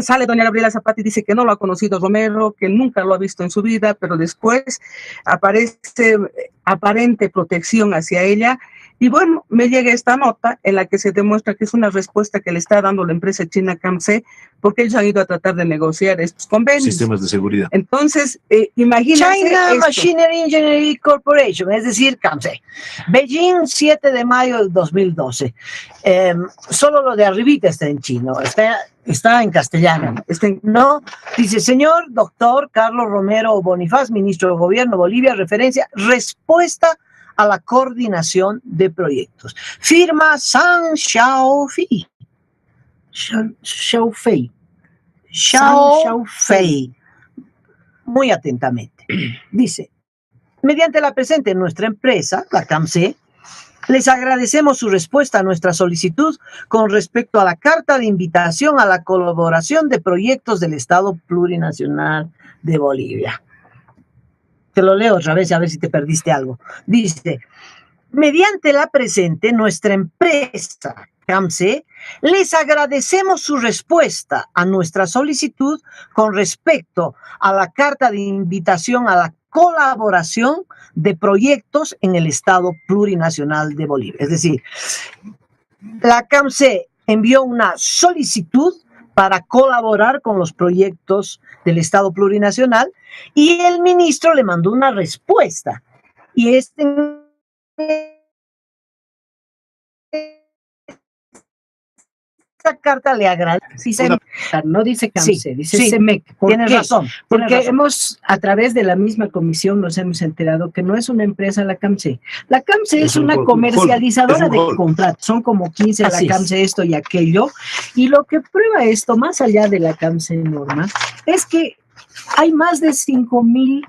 Sale doña Gabriela Zapata y dice que no lo ha conocido Romero, que nunca lo ha visto en su vida, pero después aparece aparente protección hacia ella. Y bueno, me llega esta nota en la que se demuestra que es una respuesta que le está dando la empresa china CAMSE, porque ellos han ido a tratar de negociar estos convenios. Sistemas de seguridad. Entonces, imagínense China esto. Machinery Engineering Corporation, es decir, CAMSE. Beijing, 7 de mayo del 2012. Solo lo de arribita está en chino, está en castellano. No, dice, señor doctor Carlos Romero Bonifaz, ministro de Gobierno Bolivia, referencia, respuesta a la coordinación de proyectos. Firma San Xiaofei. Xiaofei. Muy atentamente. Dice, mediante la presente nuestra empresa, la CAMSE, les agradecemos su respuesta a nuestra solicitud con respecto a la carta de invitación a la colaboración de proyectos del Estado Plurinacional de Bolivia. Te lo leo otra vez a ver si te perdiste algo. Dice, mediante la presente nuestra empresa CAMSE, les agradecemos su respuesta a nuestra solicitud con respecto a la carta de invitación a la colaboración de proyectos en el Estado Plurinacional de Bolivia. Es decir, la CAMSE envió una solicitud para colaborar con los proyectos del Estado Plurinacional y el ministro le mandó una respuesta. Y esta carta le agradece. Sí, no dice CAMSE, dice sí, CEMEC. Tienes razón. Porque hemos, a través de la misma comisión, nos hemos enterado que no es una empresa la CAMSE. La CAMSE es una comercializadora de contratos. Son como 15 la CAMSE, esto y aquello. Y lo que prueba esto, más allá de la CAMSE Norma, es que hay más de 5,000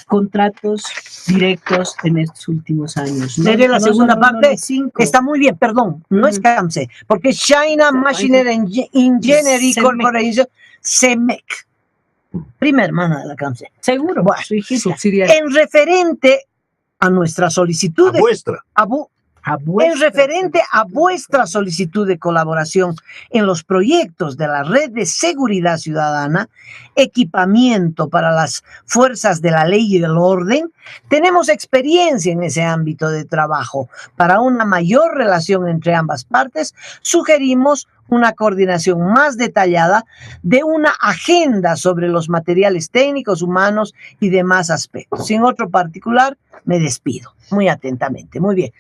contratos directos en estos últimos años. ¿No? La segunda parte está muy bien, perdón, no es CAMSE, porque es China Machinery Engineering Corporation, CEMEC, prima hermana de la CAMSE. Seguro, bueno, subsidiaria. En referente a nuestra solicitud, en referente a vuestra solicitud de colaboración en los proyectos de la Red de Seguridad Ciudadana, equipamiento para las fuerzas de la ley y del orden, tenemos experiencia en ese ámbito de trabajo. Para una mayor relación entre ambas partes, sugerimos una coordinación más detallada de una agenda sobre los materiales técnicos, humanos y demás aspectos. Sin otro particular, me despido. Muy atentamente. Muy bien.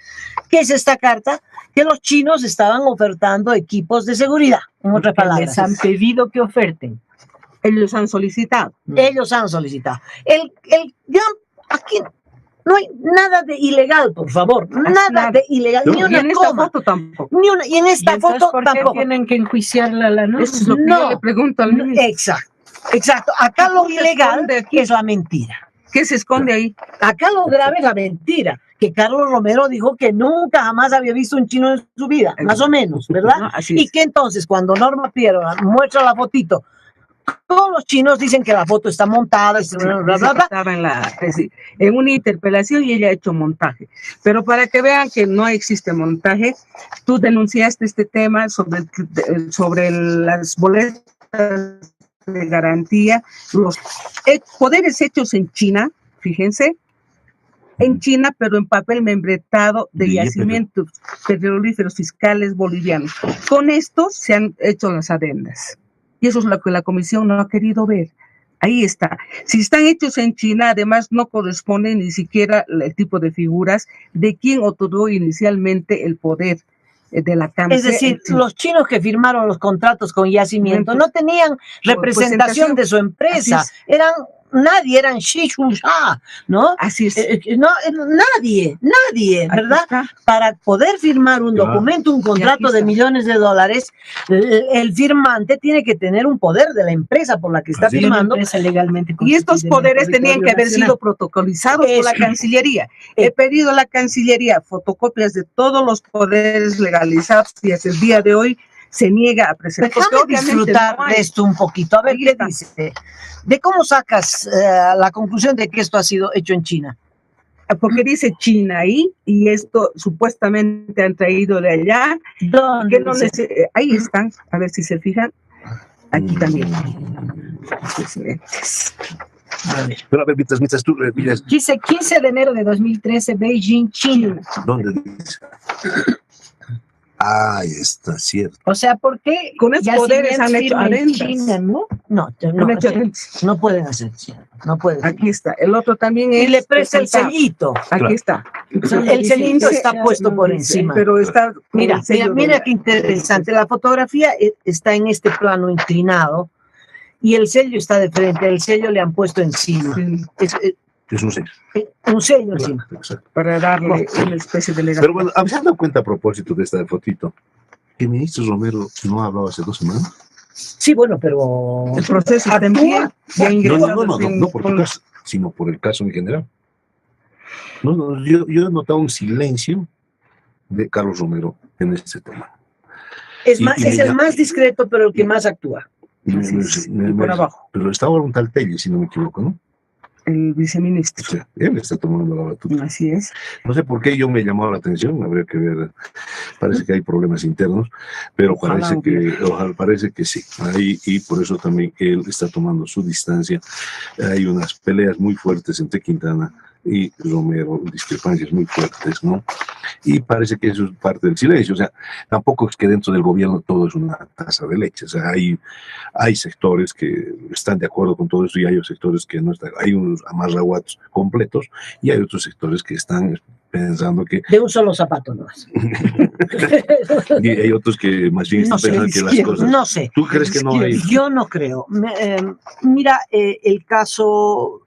¿Qué es esta carta? Que los chinos estaban ofertando equipos de seguridad. En otras palabras. Les han pedido que oferten. Ellos han solicitado. Ellos han solicitado. Aquí no hay nada de ilegal, por favor. Nada de ilegal. No, ni una en coma. Esta foto tampoco. Ni una, y en esta foto ¿por qué tampoco. tienen que enjuiciarla la norma? Eso es lo que yo le pregunto al ministro. Exacto. Acá lo ilegal es la mentira. ¿Qué se esconde ahí? Acá lo grave es la mentira. que Carlos Romero dijo que nunca jamás había visto un chino en su vida, más o menos, ¿verdad? No, así Y es. que entonces cuando Norma Piero muestra la fotito, todos los chinos dicen que la foto está montada, y bla, bla, bla, bla. Estaba en una interpelación y ella ha hecho montaje. Pero para que vean que no existe montaje, tú denunciaste este tema sobre las boletas de garantía, los poderes hechos en China, fíjense, en China, pero en papel membretado de yacimientos petrolíferos fiscales bolivianos. Con esto se han hecho las adendas. Y eso es lo que la comisión no ha querido ver. Ahí está. Si están hechos en China, además no corresponde ni siquiera el tipo de figuras de quien otorgó inicialmente el poder de la CAMSE. Es decir, los chinos que firmaron los contratos con yacimiento no tenían representación de su empresa, eran Shishusha, ¿no? Así es. Nadie, ¿verdad? Para poder firmar un documento, un contrato de millones de dólares, el firmante tiene que tener un poder de la empresa por la que está firmando. Legalmente y estos poderes tenían que haber sido protocolizados por la Cancillería. He pedido a la Cancillería fotocopias de todos los poderes legalizados y hasta el día de hoy se niega a presentar. Déjame disfrutar de esto un poquito, a ver qué dice. ¿De cómo sacas la conclusión de que esto ha sido hecho en China? Porque dice China ahí, y esto supuestamente han traído de allá. ¿Dónde? Que no ahí están, a ver si se fijan. Aquí también. Pero a ver, mientras tú miras. Dice 15 de enero de 2013, Beijing, China. ¿Dónde dice? Ah, está cierto. O sea, ¿por qué con esos poderes han hecho adendas? China, ¿no? No pueden hacer. No pueden. Aquí está. El otro también es. Y le presta el sellito. Aquí está. El sellito está puesto por encima. Pero está. Mira qué interesante. La fotografía está en este plano inclinado y el sello está de frente. El sello le han puesto encima. Es un sello. Un sello encima. Exacto. Para darle una especie de legal. Pero bueno, ¿se han dado cuenta a propósito de esta fotito que el ministro Romero no ha hablado hace 2 semanas? Sí, bueno, pero el proceso está en pie. No por tu caso, sino por el caso en general. Yo he notado un silencio de Carlos Romero en este tema. Es el más discreto, pero el que más actúa. Por abajo. Pero está ahora un tal Telle, si no me equivoco, ¿no? El viceministro. O sea, él está tomando la batuta. Así es. No sé por qué yo me he llamado la atención, habría que ver, parece que hay problemas internos, pero parece que sí. Ahí, y por eso también él está tomando su distancia. Hay unas peleas muy fuertes entre Quintana y Romero, discrepancias muy fuertes, ¿no? Y parece que eso es parte del silencio. O sea, tampoco es que dentro del gobierno todo es una taza de leche. O sea, hay sectores que están de acuerdo con todo eso y hay sectores que no están. Hay unos amarraguatos completos y hay otros sectores que están pensando que... De un solo zapato nomás. Y hay otros que más bien están pensando que las cosas... No sé. ¿Tú crees que no hay...? Yo no creo. Mira el caso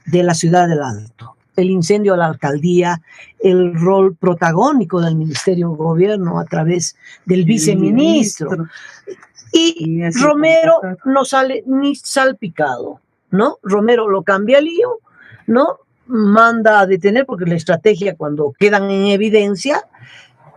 de la ciudad del Alto, el incendio a la alcaldía, el rol protagónico del Ministerio de Gobierno a través del viceministro. Y Romero no sale ni salpicado, ¿no? Romero lo cambia al lío, ¿no? Manda a detener, porque la estrategia, cuando quedan en evidencia,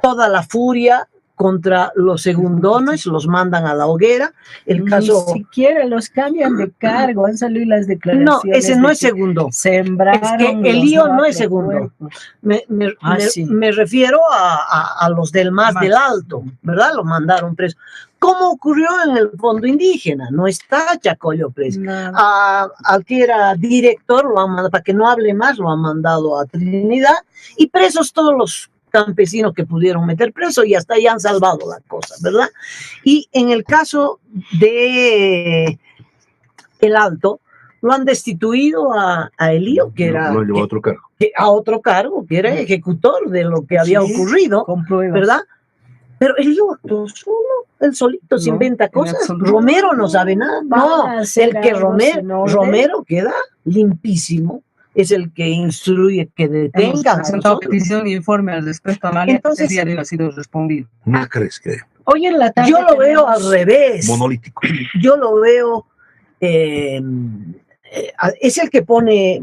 toda la furia contra los segundones, los mandan a la hoguera. El caso... Ni siquiera los cambian de cargo, han salido las declaraciones. No, ese no es segundo. Sembraron. Es que el lío no es segundo. Me refiero a los del MAS del Alto, ¿verdad? Lo mandaron preso. ¿Cómo ocurrió en el Fondo Indígena? No está Chacollo preso. Al que era director, lo han mandado, para que no hable más, lo han mandado a Trinidad, y presos todos los campesinos que pudieron meter preso, y hasta ahí han salvado la cosa, ¿verdad? Y en el caso de el Alto, lo han destituido a Elío, que era... Lo llevó a otro cargo. A otro cargo, que era ejecutor de lo que había ocurrido, ¿verdad? Pero Elío actuó solo, él solito se inventa cosas. Romero no sabe nada. No, el que Romero queda limpísimo. Es el que instruye que detengan. Presentado petición y informe al respecto, Amalia. Entonces, día de hoy ha sido respondido. ¿No crees que? Hoy en la tarde yo lo veo al revés. Monolítico. Yo lo veo, es el que pone,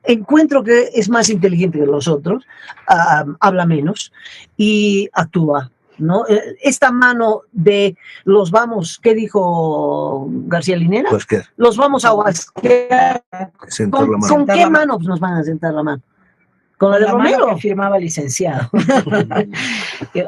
encuentro que es más inteligente que los otros, habla menos y actúa, ¿no? Esta mano de los vamos, ¿qué dijo García Linera? Pues que Los vamos a huasquear. sentar la mano. ¿Con qué mano pues, nos van a sentar la mano? Con la de mano Romero. que firmaba el licenciado.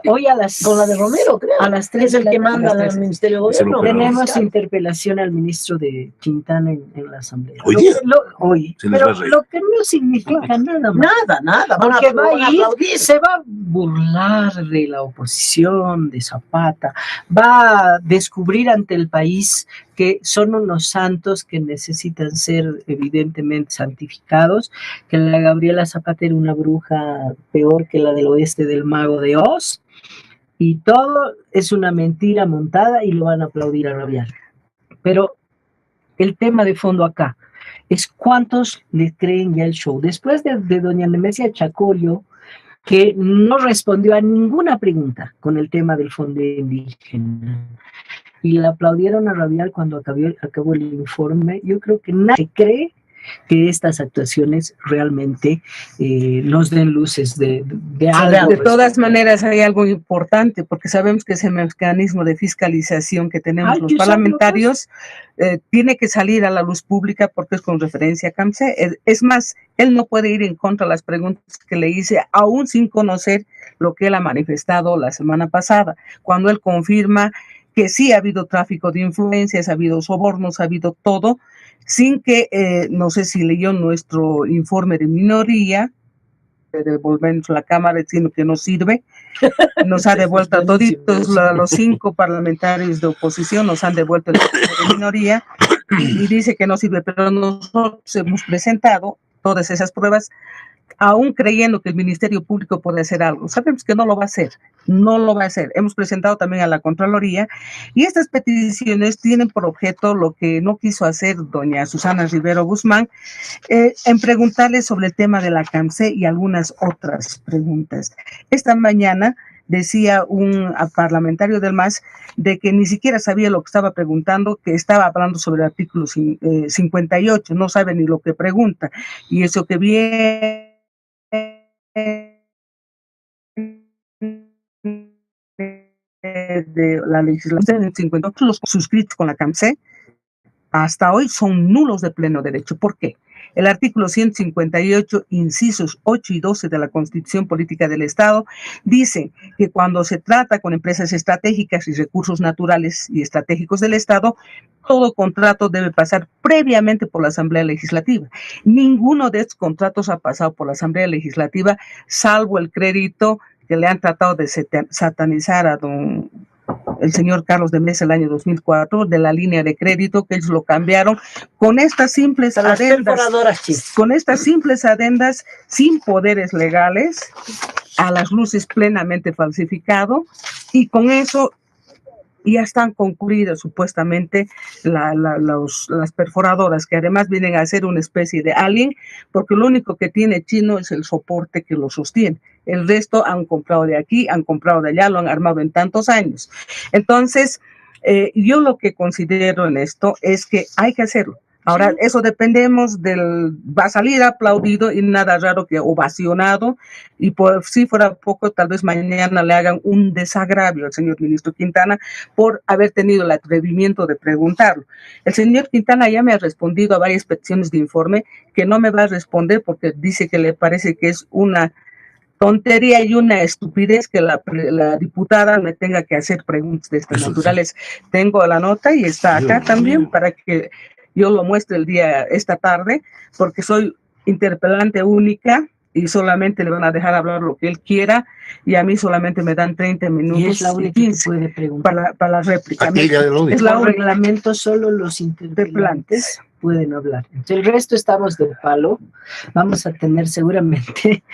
Hoy Con la de Romero, creo. a las 3 Es el de la que tarde, manda a las al 3. Ministerio de Es el Gobierno. operador. tenemos interpelación al ministro de Quintana en la Asamblea. ¿Hoy día? Hoy. Se les Pero va a reír. lo que no significa nada más. Nada. Porque va van a a ir, aplaudir. se va a burlar de la oposición, de Zapata, va a descubrir ante el país que son unos santos que necesitan ser evidentemente santificados, que la Gabriela Zapata era una bruja peor que la del oeste del Mago de Oz, y todo es una mentira montada y lo van a aplaudir a rabiar. Pero el tema de fondo acá es cuántos le creen ya el show. Después de doña Nemesia Chacollo, que no respondió a ninguna pregunta con el tema del fondo indígena, y la aplaudieron a rabiar cuando acabó el informe, yo creo que nadie cree que estas actuaciones realmente nos den luces de algo. De todas maneras hay algo importante, porque sabemos que ese mecanismo de fiscalización que tenemos los parlamentarios tiene que salir a la luz pública porque es con referencia a CAMSE. Es más, él no puede ir en contra de las preguntas que le hice, aún sin conocer lo que él ha manifestado la semana pasada, cuando él confirma que sí ha habido tráfico de influencias, ha habido sobornos, ha habido todo, sin que, no sé si leyó nuestro informe de minoría, de devolvernos la Cámara diciendo que no sirve, nos ha devuelto a toditos los 5 parlamentarios de oposición, nos han devuelto el informe de minoría y dice que no sirve, pero nosotros hemos presentado todas esas pruebas, aún creyendo que el Ministerio Público puede hacer algo. Sabemos que no lo va a hacer, no lo va a hacer. Hemos presentado también a la Contraloría y estas peticiones tienen por objeto lo que no quiso hacer doña Susana Rivero Guzmán, en preguntarle sobre el tema de la CAMSE y algunas otras preguntas. Esta mañana decía un parlamentario del MAS de que ni siquiera sabía lo que estaba preguntando, que estaba hablando sobre el artículo 58, no sabe ni lo que pregunta. Y eso que viene de la legislación del 58, los suscritos con la CAMSE, hasta hoy son nulos de pleno derecho. ¿Por qué? El artículo 158, incisos 8 y 12 de la Constitución Política del Estado, dice que cuando se trata con empresas estratégicas y recursos naturales y estratégicos del Estado, todo contrato debe pasar previamente por la Asamblea Legislativa. Ninguno de estos contratos ha pasado por la Asamblea Legislativa, salvo el crédito que le han tratado de satanizar a el señor Carlos de Mesa el año 2004, de la línea de crédito, que ellos lo cambiaron con estas simples adendas, sin poderes legales, a las luces plenamente falsificado, y con eso ya están concluidas supuestamente las perforadoras, que además vienen a ser una especie de alien, porque lo único que tiene Chino es el soporte que lo sostiene. El resto han comprado de aquí, han comprado de allá, lo han armado en tantos años. Entonces, yo lo que considero en esto es que hay que hacerlo. Ahora, eso dependemos va a salir aplaudido y nada raro que ovacionado, y por si fuera poco, tal vez mañana le hagan un desagravio al señor ministro Quintana por haber tenido el atrevimiento de preguntarlo. El señor Quintana ya me ha respondido a varias peticiones de informe que no me va a responder porque dice que le parece que es una tontería y una estupidez que la diputada me tenga que hacer preguntas de estas naturales. Tengo la nota y está acá también para que yo lo muestre esta tarde, porque soy interpelante única y solamente le van a dejar hablar lo que él quiera, y a mí solamente me dan 30 minutos. Y es la única que puede preguntar. Para la réplica. Es la reglamento, solo los interpelantes pueden hablar. El resto estamos de palo. Vamos a tener seguramente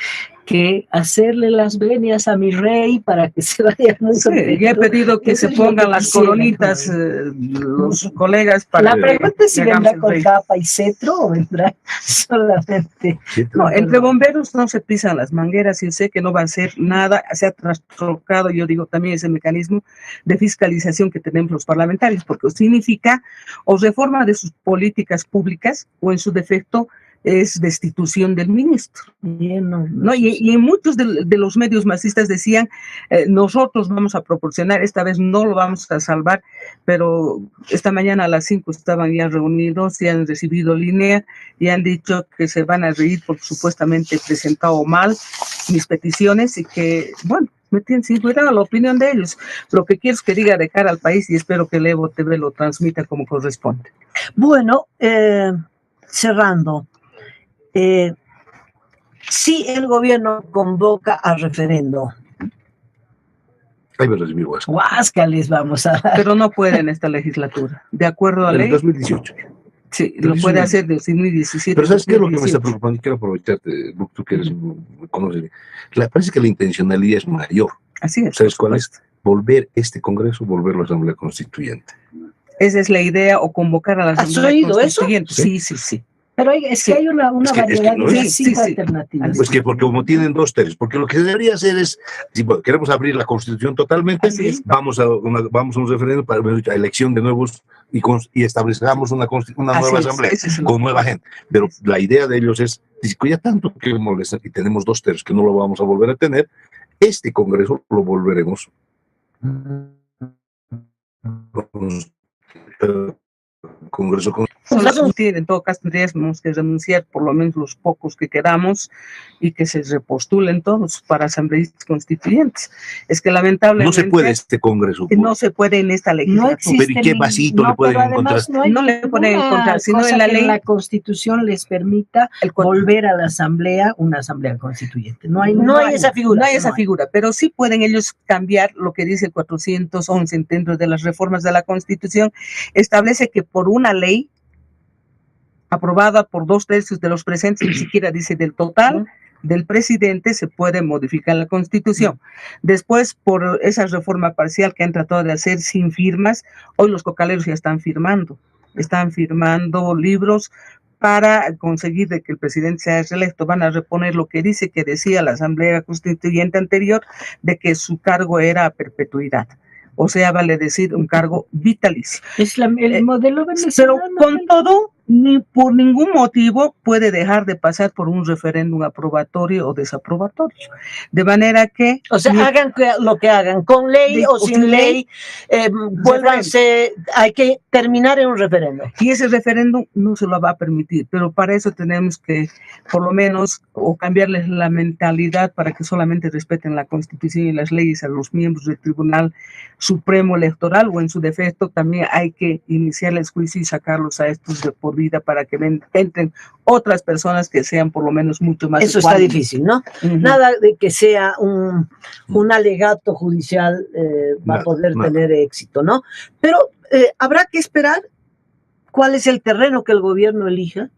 que hacerle las venias a mi rey para que se vaya muy contento. Ya he pedido que se pongan las coronitas los colegas para... La pregunta es si vendrá con capa y cetro o vendrá solamente... No, entre bomberos no se pisan las mangueras, y sé que no va a hacer nada. Se ha trastocado, yo digo, también ese mecanismo de fiscalización que tenemos los parlamentarios, porque significa o reforma de sus políticas públicas o en su defecto es destitución del ministro. ¿No? Y muchos de los medios masistas decían, nosotros vamos a proporcionar, esta vez no lo vamos a salvar, pero esta mañana a las 5 estaban ya reunidos y han recibido línea y han dicho que se van a reír porque supuestamente he presentado mal mis peticiones y que, bueno, me tienen sin cuidado la opinión de ellos. Lo que quiero es que diga de cara al país y espero que el Evo TV lo transmita como corresponde. Bueno, cerrando, si el gobierno convoca a referendo, Ahí me recibí Huasca. Huasca les vamos a dar. Pero no puede en esta legislatura. De acuerdo a En ley. el 2018. Sí, lo puede hacer de 2017. Pero ¿sabes qué es lo que me 2018? está preocupando? Quiero aprovecharte, tú que eres, me conoces. Parece que la intencionalidad es mayor. Así es. ¿Sabes cuál es? Volver este Congreso, volverlo a la Asamblea Constituyente. Esa es la idea, o convocar a la ¿Has Asamblea oído eso? Constituyente. Sí. Pero es que hay una Es que variedad no de es- cinco alternativas. Pues que porque como tienen 2/3, porque lo que se debería hacer es, si queremos abrir la Constitución totalmente, Así es. vamos a un referéndum para a elección de nuevos y establezcamos una Así nueva es, asamblea ese es el con nueva gente. Pero la idea de ellos es, si ya tanto que molestan y tenemos 2/3 que no lo vamos a volver a tener, este Congreso lo volveremos Congreso con En todo caso, tendríamos que renunciar por lo menos los pocos que quedamos y que se repostulen todos para asambleístas constituyentes. Es que lamentablemente no se puede este Congreso. no se puede en esta No legislatura. existe Pero ¿y qué vasito le pueden pero encontrar? además hay No le pueden ninguna encontrar, sino cosa en la que ley. la Constitución les permita El cuatro- volver a la asamblea, una asamblea constituyente. No hay esa figura. No hay esa figura, pero sí pueden ellos cambiar lo que dice el 411 dentro de las reformas de la Constitución. Establece que por una ley aprobada por 2/3 de los presentes, ni siquiera dice del total del presidente, se puede modificar la Constitución. Después, por esa reforma parcial que han tratado de hacer sin firmas, hoy los cocaleros ya están firmando libros para conseguir de que el presidente sea reelecto. Van a reponer lo que dice que decía la Asamblea Constituyente anterior, de que su cargo era a perpetuidad. O sea, vale decir un cargo vitalicio. Es el modelo Pero venezolano. con todo, ni por ningún motivo puede dejar de pasar por un referéndum aprobatorio o desaprobatorio. De manera que... O sea, hagan lo que hagan, con ley o sin ley, vuélvanse, hay que terminar en un referéndum. Y ese referéndum no se lo va a permitir, pero para eso tenemos que, por lo menos, o cambiarles la mentalidad para que solamente respeten la Constitución y las leyes a los miembros del Tribunal Supremo Electoral, o en su defecto también hay que iniciarles juicio y sacarlos a estos de por vida para que entren otras personas que sean por lo menos mucho más Eso ecuánimes. está difícil, ¿no? Ujú. Nada de que sea un alegato judicial va a poder tener éxito, ¿no? Pero habrá que esperar cuál es el terreno que el gobierno elija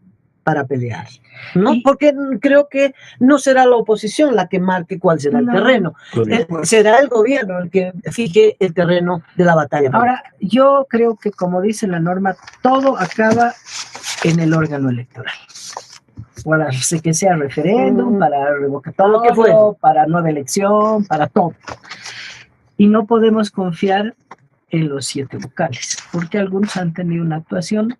para pelear, ¿no? Porque creo que no será la oposición la que marque cuál será el terreno. Será el gobierno el que fije el terreno de la batalla. Ahora, yo creo que, como dice la norma, todo acaba en el órgano electoral. Para que sea referéndum, para revocatorio, Todo lo que fuere. para nueva elección, para todo. Y no podemos confiar en los 7 vocales, porque algunos han tenido una actuación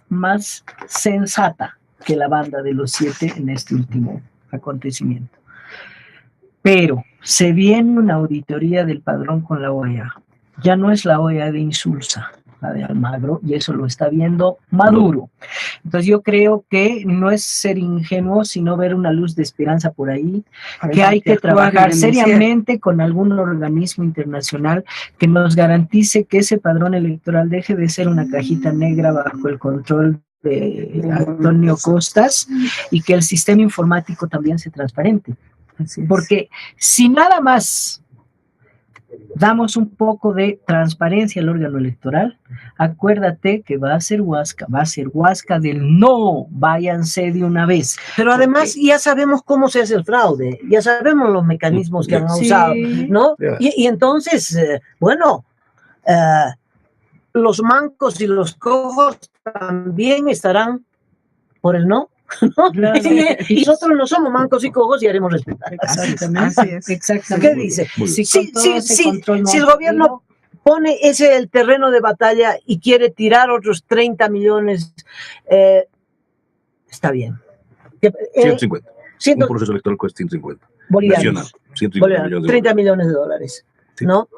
más sensata que la banda de los 7 en este último acontecimiento. Pero se viene una auditoría del padrón con la OEA. Ya no es la OEA de Insulza, la de Almagro, y eso lo está viendo Maduro. Entonces yo creo que no es ser ingenuo, sino ver una luz de esperanza por ahí, que hay que trabajar seriamente con algún organismo internacional que nos garantice que ese padrón electoral deje de ser una cajita negra bajo el control de Antonio Costas y que el sistema informático también sea transparente. Porque si nada más damos un poco de transparencia al órgano electoral, acuérdate que va a ser Huasca del no, váyanse de una vez. Pero además ya sabemos cómo se hace el fraude, ya sabemos los mecanismos que han usado, ¿no? Y entonces, bueno, los mancos y los cojos también estarán por el no. ¿No? Claro. Y nosotros no somos mancos y cojos y haremos respetar. Exactamente. Exactamente. ¿Qué dice? Si el no gobierno pone el terreno de batalla y quiere tirar otros 30 millones, está bien. 150. 100 Un proceso electoral cuesta 150. bolivianos. Nacional. 150 millones de 30 millones de dólares. Sí. ¿No?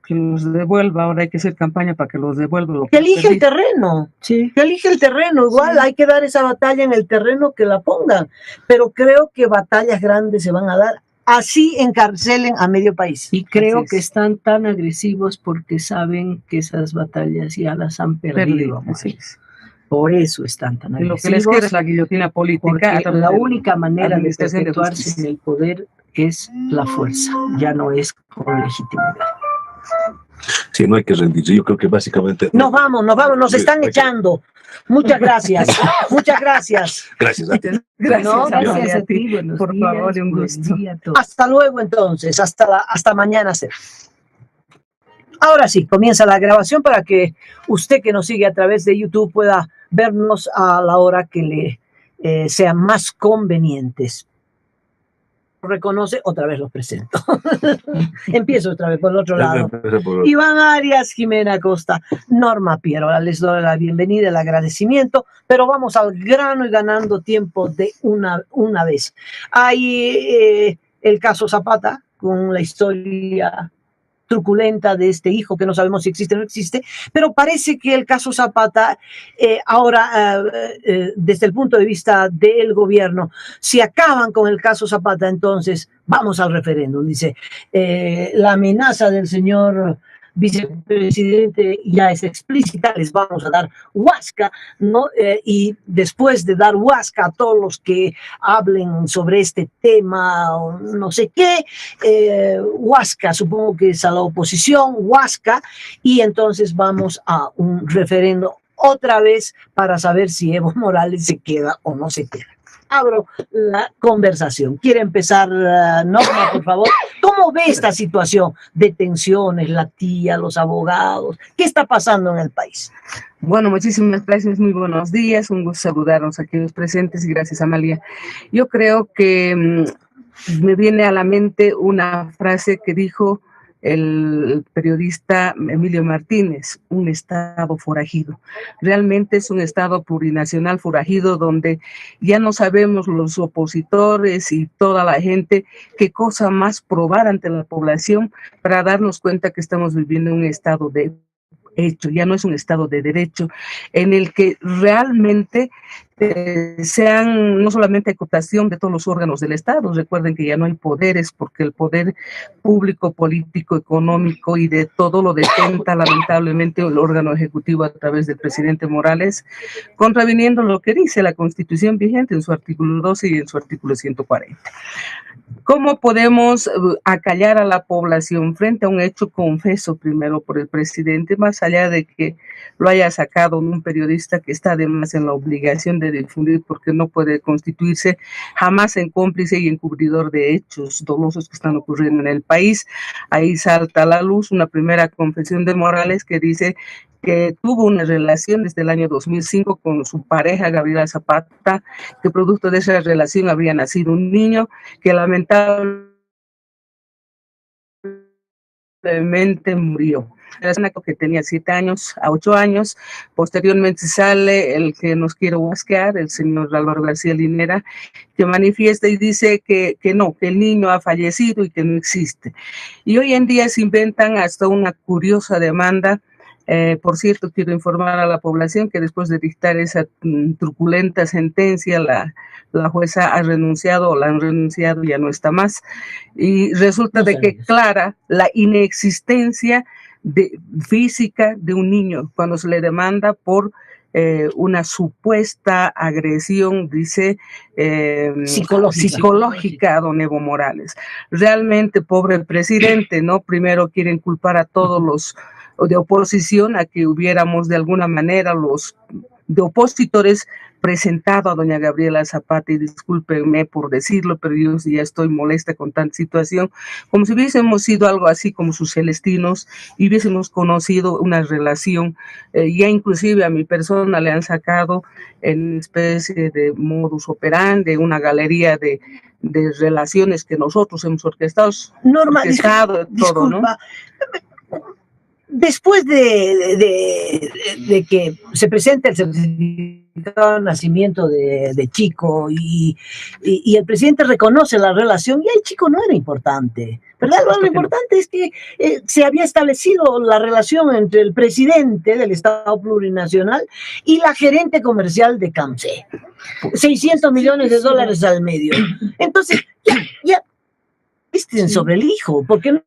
Que los devuelva, ahora hay que hacer campaña para que los devuelva. Que elige el terreno. Sí. Que elige el terreno. Igual Sí. hay que dar esa batalla en el terreno que la pongan. Pero creo que batallas grandes se van a dar. Así encarcelen a medio país. Y creo Así es. que están tan agresivos porque saben que esas batallas ya las han perdido. Así es. Por eso están tan Y lo que les agresivos. queda es la guillotina política. Porque a través la de única manera de administración de perpetuarse justicia. en el poder es la fuerza, ya no es con legitimidad. Sí, no hay que rendirse. Yo creo que básicamente... Nos vamos, nos están echando. Muchas gracias. Muchas gracias. Gracias. Gracias, No, Amalia, gracias a ti, buenos por días, favor, un buen gusto. día a todos. Hasta luego entonces, hasta mañana. Ahora sí, comienza la grabación para que usted que nos sigue a través de YouTube pueda vernos a la hora que le sea más convenientes. Reconoce, otra vez los presento. Empiezo otra vez por el otro lado. Iván Arias, Jimena Costa, Norma Piero. Les doy la bienvenida, el agradecimiento, pero vamos al grano y ganando tiempo de una vez. Hay el caso Zapata, con la historia truculenta de este hijo que no sabemos si existe o no existe, pero parece que el caso Zapata ahora, desde el punto de vista del gobierno, si acaban con el caso Zapata, entonces vamos al referéndum. Dice, la amenaza del señor vicepresidente ya es explícita, les vamos a dar huasca, ¿no? Y después de dar huasca a todos los que hablen sobre este tema, o no sé qué, huasca, supongo que es a la oposición, huasca, y entonces vamos a un referendo otra vez para saber si Evo Morales se queda o no se queda. Abro la conversación. ¿Quiere empezar, Norma, por favor? ¿Cómo ve esta situación de tensiones, la tía, los abogados? ¿Qué está pasando en el país? Bueno, muchísimas gracias, muy buenos días, un gusto saludarnos aquí los presentes y gracias, Amalia. Yo creo que me viene a la mente una frase que dijo el periodista Emilio Martínez, un estado forajido. Realmente es un estado plurinacional forajido donde ya no sabemos los opositores y toda la gente qué cosa más probar ante la población para darnos cuenta que estamos viviendo en un estado de hecho, ya no es un estado de derecho en el que realmente sean no solamente acotación de todos los órganos del Estado. Recuerden que ya no hay poderes porque el poder público, político, económico y de todo lo detenta lamentablemente el órgano ejecutivo a través del presidente Morales, contraviniendo lo que dice la Constitución vigente en su artículo 12 y en su artículo 140. ¿Cómo podemos acallar a la población frente a un hecho confeso primero por el presidente, más allá de que lo haya sacado un periodista que está además en la obligación de difundir porque no puede constituirse jamás en cómplice y encubridor de hechos dolosos que están ocurriendo en el país? Ahí salta a la luz una primera confesión de Morales que dice que tuvo una relación desde el año 2005 con su pareja Gabriela Zapata, que producto de esa relación habría nacido un niño que lamentablemente murió. Era que tenía 7 años a 8 años. Posteriormente sale el que nos quiere huasquear, el señor Álvaro García Linera, que manifiesta y dice que no, que el niño ha fallecido y que no existe. Y hoy en día se inventan hasta una curiosa demanda. Por cierto, quiero informar a la población que después de dictar esa truculenta sentencia, la jueza ha renunciado o la han renunciado, ya no está más. Y resulta de que clara la inexistencia física de un niño cuando se le demanda por una supuesta agresión, dice, psicológica a don Evo Morales. Realmente, pobre presidente, ¿no? Primero quieren culpar a todos los de oposición a que hubiéramos de alguna manera los de opositores presentado a doña Gabriela Zapata, y discúlpenme por decirlo, pero yo ya estoy molesta con tanta situación, como si hubiésemos sido algo así como sus celestinos y hubiésemos conocido una relación, ya inclusive a mi persona le han sacado en especie de modus operandi, una galería de relaciones que nosotros hemos orquestado. Norma, todo, disculpa, ¿no? después de que se presenta el certificado de nacimiento de Chico y el presidente reconoce la relación, y ahí Chico no era importante, ¿verdad? Lo importante es que se había establecido la relación entre el presidente del Estado Plurinacional y la gerente comercial de CAMSE. 600 millones de dólares al medio. Entonces, ya estén sobre el hijo, porque no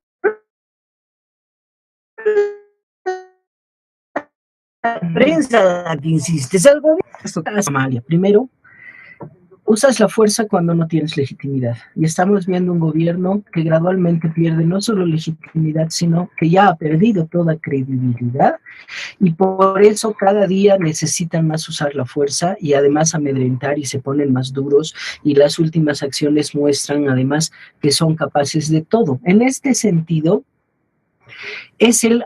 la prensa la que insiste, es algo Amalia. Primero, usas la fuerza cuando no tienes legitimidad. Y estamos viendo un gobierno que gradualmente pierde no solo legitimidad, sino que ya ha perdido toda credibilidad. Y por eso cada día necesitan más usar la fuerza y además amedrentar, y se ponen más duros. Y las últimas acciones muestran además que son capaces de todo. En este sentido, es el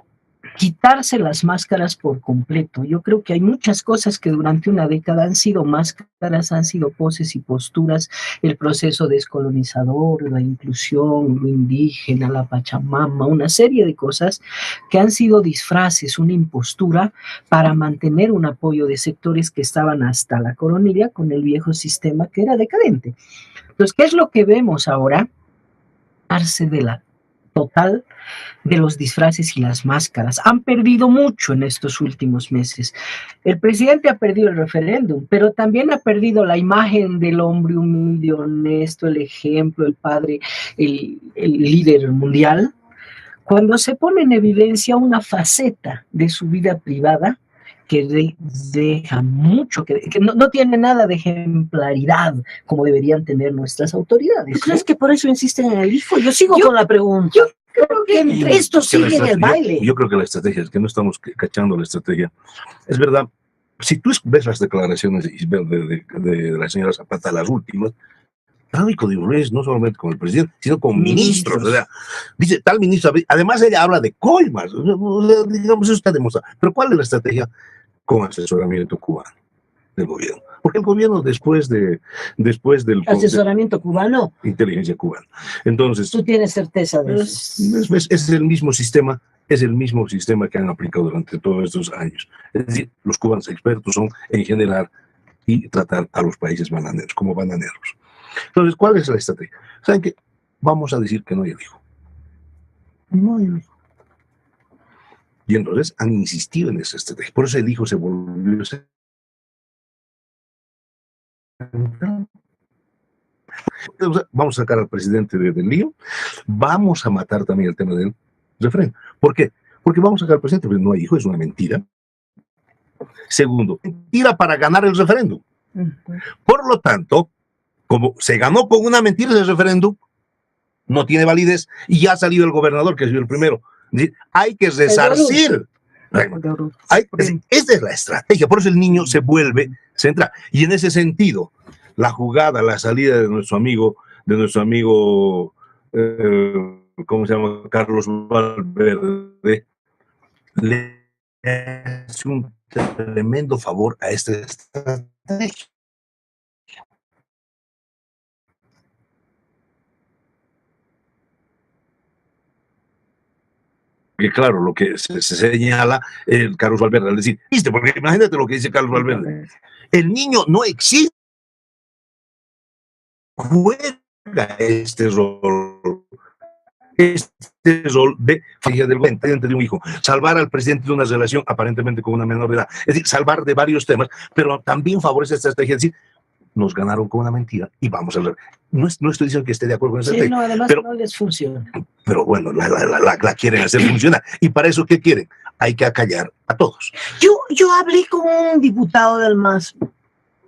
quitarse las máscaras por completo. Yo creo que hay muchas cosas que durante una década han sido máscaras, han sido poses y posturas: el proceso descolonizador, la inclusión, lo indígena, la Pachamama, una serie de cosas que han sido disfraces, una impostura para mantener un apoyo de sectores que estaban hasta la coronilla con el viejo sistema que era decadente. Entonces, ¿qué es lo que vemos ahora? Arce de la total de los disfraces y las máscaras. Han perdido mucho en estos últimos meses. El presidente ha perdido el referéndum, pero también ha perdido la imagen del hombre humilde, honesto, el ejemplo, el padre, el líder mundial. Cuando se pone en evidencia una faceta de su vida privada que deja mucho, que no tiene nada de ejemplaridad como deberían tener nuestras autoridades. ¿Tú crees que por eso insisten en el hijo? Yo sigo con la pregunta. Yo creo que entre esto sigue en el baile. Yo creo que la estrategia es que no estamos cachando la estrategia. Es verdad, si tú ves las declaraciones de la señora Zapata, las últimas, tráfico de influencias no solamente con el presidente, sino con ministros. O sea, dice tal ministro, además ella habla de coimas, digamos, eso está demostrado. Pero ¿cuál es la estrategia? Con asesoramiento cubano del gobierno. Porque el gobierno después del asesoramiento cubano, inteligencia cubana. Entonces, tú tienes certeza de eso. Es el mismo sistema. Es el mismo sistema que han aplicado durante todos estos años. Es decir, los cubanos expertos son en generar y tratar a los países bananeros como bananeros. Entonces, ¿cuál es la estrategia? ¿Saben qué? Vamos a decir que no hay el hijo. No hay el hijo. Y entonces han insistido en esa estrategia. Por eso el hijo se volvió vamos a sacar al presidente del lío, vamos a matar también el tema del referéndum. ¿Por qué? Porque vamos a sacar al presidente, pero no hay hijo, es una mentira. Segundo, mentira para ganar el referéndum. Por lo tanto, como se ganó con una mentira ese referéndum, no tiene validez, y ya ha salido el gobernador, que ha sido el primero. Hay que resarcir. Esta es la estrategia, por eso el niño se vuelve central. Y en ese sentido, la jugada, la salida de nuestro amigo, ¿cómo se llama? Carlos Valverde, le hace un tremendo favor a esta estrategia. Que claro, lo que se señala Carlos Valverde, al decir, ¿viste? Porque imagínate lo que dice Carlos Valverde. El niño no existe, juega este rol de figura del presidente de un hijo, salvar al presidente de una relación aparentemente con una menor de edad, es decir, salvar de varios temas, pero también favorece esta estrategia, es decir, nos ganaron con una mentira y vamos a ver. No estoy diciendo que esté de acuerdo con esa estrategia. No, además pero, no les funciona. Pero bueno, la quieren hacer funcionar. ¿Y para eso qué quieren? Hay que acallar a todos. Yo hablé con un diputado del MAS,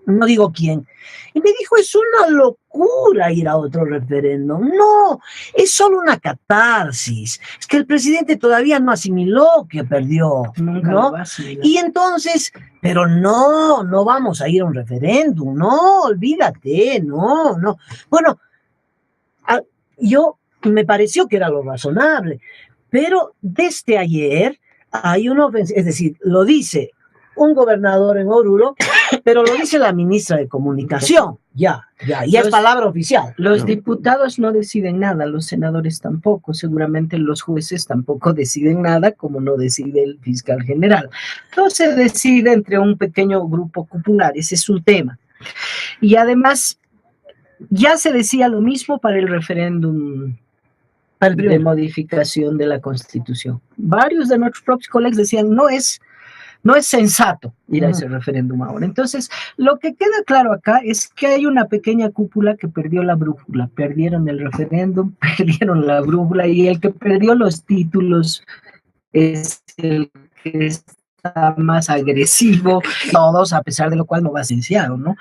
no digo quién, y me dijo, es una locura ir a otro referéndum. No, es solo una catarsis. Es que el presidente todavía no asimiló que perdió, ¿no? Y entonces, pero no vamos a ir a un referéndum, no, olvídate, no. Bueno, yo me pareció que era lo razonable, pero desde ayer hay una ofensiva, es decir, lo dice un gobernador en Oruro Pero lo dice la ministra de Comunicación, ya es palabra oficial. Los diputados no deciden nada, los senadores tampoco, seguramente los jueces tampoco deciden nada, como no decide el fiscal general. Todo se decide entre un pequeño grupo cupular, ese es un tema. Y además, ya se decía lo mismo para el referéndum de modificación de la Constitución. Varios de nuestros propios colegas decían, no es sensato ir a ese referéndum ahora. Entonces, lo que queda claro acá es que hay una pequeña cúpula que perdió la brújula. Perdieron el referéndum, perdieron la brújula, y el que perdió los títulos es el que está más agresivo, todos, a pesar de lo cual no va silenciado, ¿no?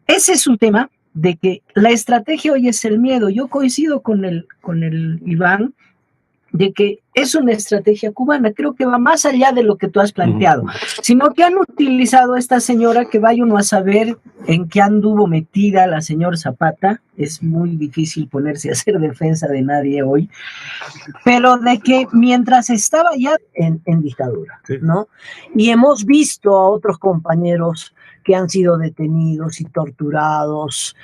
Ese es un tema de que la estrategia hoy es el miedo. Yo coincido con el Iván, de que es una estrategia cubana, creo que va más allá de lo que tú has planteado, sino que han utilizado a esta señora que vaya uno a saber en qué anduvo metida la señora Zapata. Es muy difícil ponerse a hacer defensa de nadie hoy, pero de que mientras estaba ya en dictadura, ¿no? Y hemos visto a otros compañeros que han sido detenidos y torturados,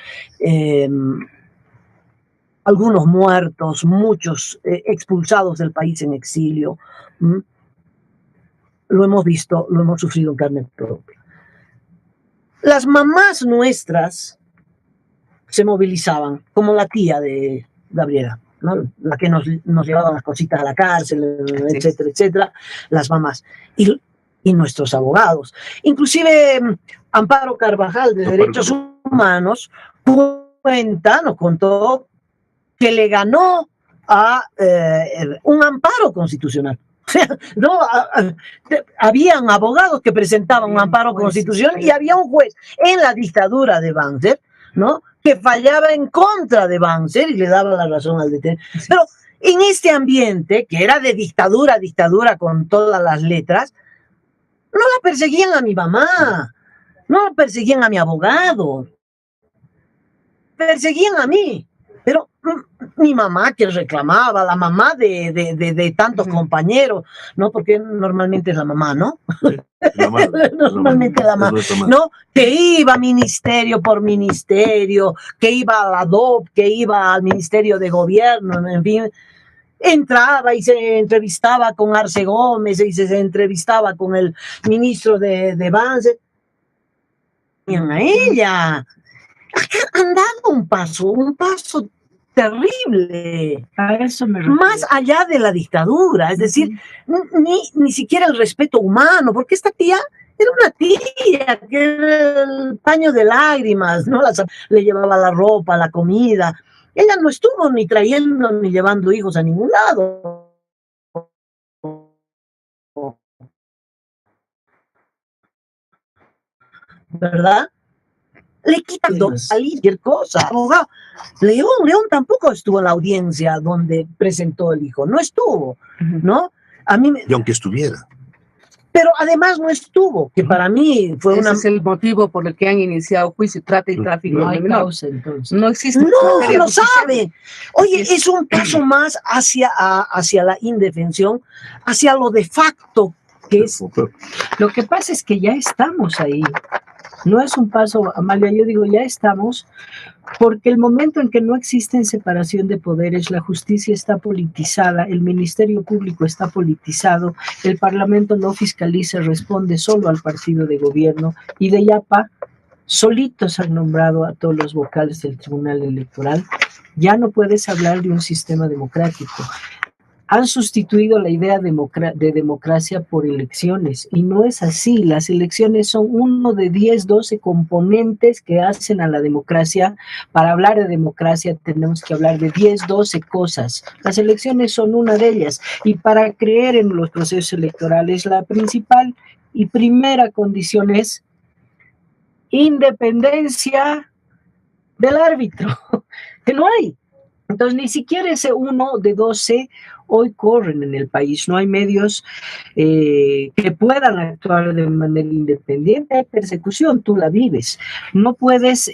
algunos muertos, muchos expulsados del país en exilio. Lo hemos visto, lo hemos sufrido en carne propia. Las mamás nuestras se movilizaban, como la tía de Gabriela, ¿no? La que nos llevaba las cositas a la cárcel, etcétera, etcétera, las mamás. Y nuestros abogados. Inclusive Amparo Carvajal, de Derechos Humanos, nos contó que le ganó a un amparo constitucional. No, habían abogados que presentaban un amparo constitucional y había un juez en la dictadura de Banzer, ¿no?, que fallaba en contra de Banzer y le daba la razón al detenido. Pero en este ambiente, que era de dictadura con todas las letras, no la perseguían a mi mamá, no la perseguían a mi abogado, perseguían a mí. Pero mi mamá, que reclamaba, la mamá de tantos compañeros, ¿no? Porque normalmente es la mamá, ¿no? Normalmente la mamá, ¿no? Que iba ministerio por ministerio, que iba a la DOP, que iba al Ministerio de Gobierno, en fin. Entraba y se entrevistaba con Arce Gómez y se entrevistaba con el ministro de Banzer. A ella. Acá han dado un paso terrible, a eso me refiero. Más allá de la dictadura, es decir, ni siquiera el respeto humano, porque esta tía era una tía que era el paño de lágrimas, ¿no? Le llevaba la ropa, la comida. Ella no estuvo ni trayendo ni llevando hijos a ningún lado. ¿Verdad? Le quitan cualquier cosa. Abogado. León tampoco estuvo en la audiencia donde presentó el hijo. No estuvo, ¿no? A mí y aunque estuviera. Pero además no estuvo, que para mí fue Ese es el motivo por el que han iniciado juicio, trata y tráfico. No hay causa, entonces. No existe. No lo sabe. Oye, es un paso más hacia la indefensión, hacia lo de facto que es. Lo que pasa es que ya estamos ahí. No es un paso, Amalia, yo digo, ya estamos, porque el momento en que no existe separación de poderes, la justicia está politizada, el Ministerio Público está politizado, el Parlamento no fiscaliza, responde solo al partido de gobierno, y de Yapa solitos han nombrado a todos los vocales del Tribunal Electoral. Ya no puedes hablar de un sistema democrático. Han sustituido la idea de democracia por elecciones, y no es así. Las elecciones son uno de 10, 12 componentes que hacen a la democracia. Para hablar de democracia tenemos que hablar de 10, 12 cosas. Las elecciones son una de ellas, y para creer en los procesos electorales la principal y primera condición es independencia del árbitro, que no hay. Entonces, ni siquiera ese 1 de 12 hoy corren en el país. No hay medios que puedan actuar de manera independiente. Hay persecución, tú la vives. No puedes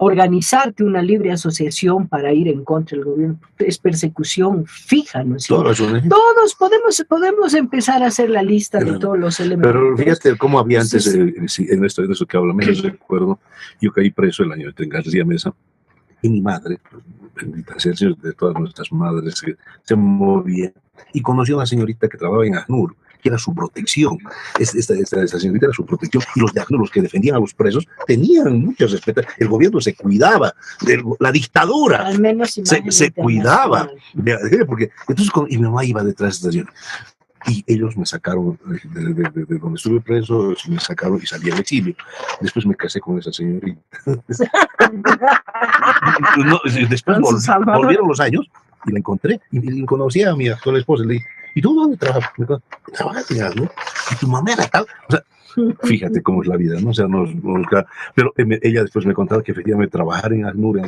organizarte una libre asociación para ir en contra del gobierno es persecución fija, ¿no es cierto? Todos podemos empezar a hacer la lista de todos los elementos. Pero fíjate cómo había antes, en esto que hablamos, yo recuerdo, yo caí preso el año en García Mesa, y mi madre, bendita sea de todas nuestras madres, se movía, y conoció a una señorita que trabajaba en ACNUR, que era su protección. Esta señorita era su protección, y los de ACNUR, los que defendían a los presos, tenían mucho respeto. El gobierno se cuidaba, la dictadura al menos se cuidaba, porque entonces y mi mamá iba detrás de esta señora. Y ellos me sacaron de donde estuve preso, me sacaron y salí al exilio. Después me casé con esa señorita. Después volvieron los años y la encontré y conocí a mi actual esposa. Le dije, ¿y tú dónde trabajas? Me dijo, trabajas en ACNUR. Y tu mamá era tal. O sea, fíjate cómo es la vida, ¿no? O sea, pero ella después me contaba que efectivamente trabajar en ACNUR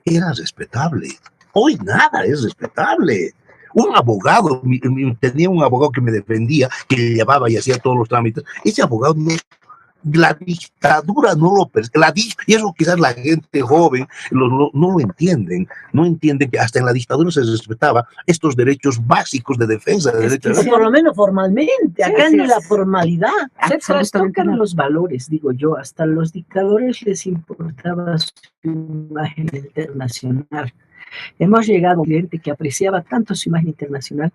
era respetable. Hoy nada es respetable. Un abogado, tenía un abogado que me defendía, que le llevaba y hacía todos los trámites. Ese abogado, la dictadura no lo y eso quizás la gente joven no lo entienden. No entienden que hasta en la dictadura se respetaba estos derechos básicos de defensa de derechos. Por lo menos formalmente, acá ni la formalidad. Se trastocan los valores, digo yo. Hasta los dictadores les importaba su imagen internacional. Hemos llegado a un cliente que apreciaba tanto su imagen internacional,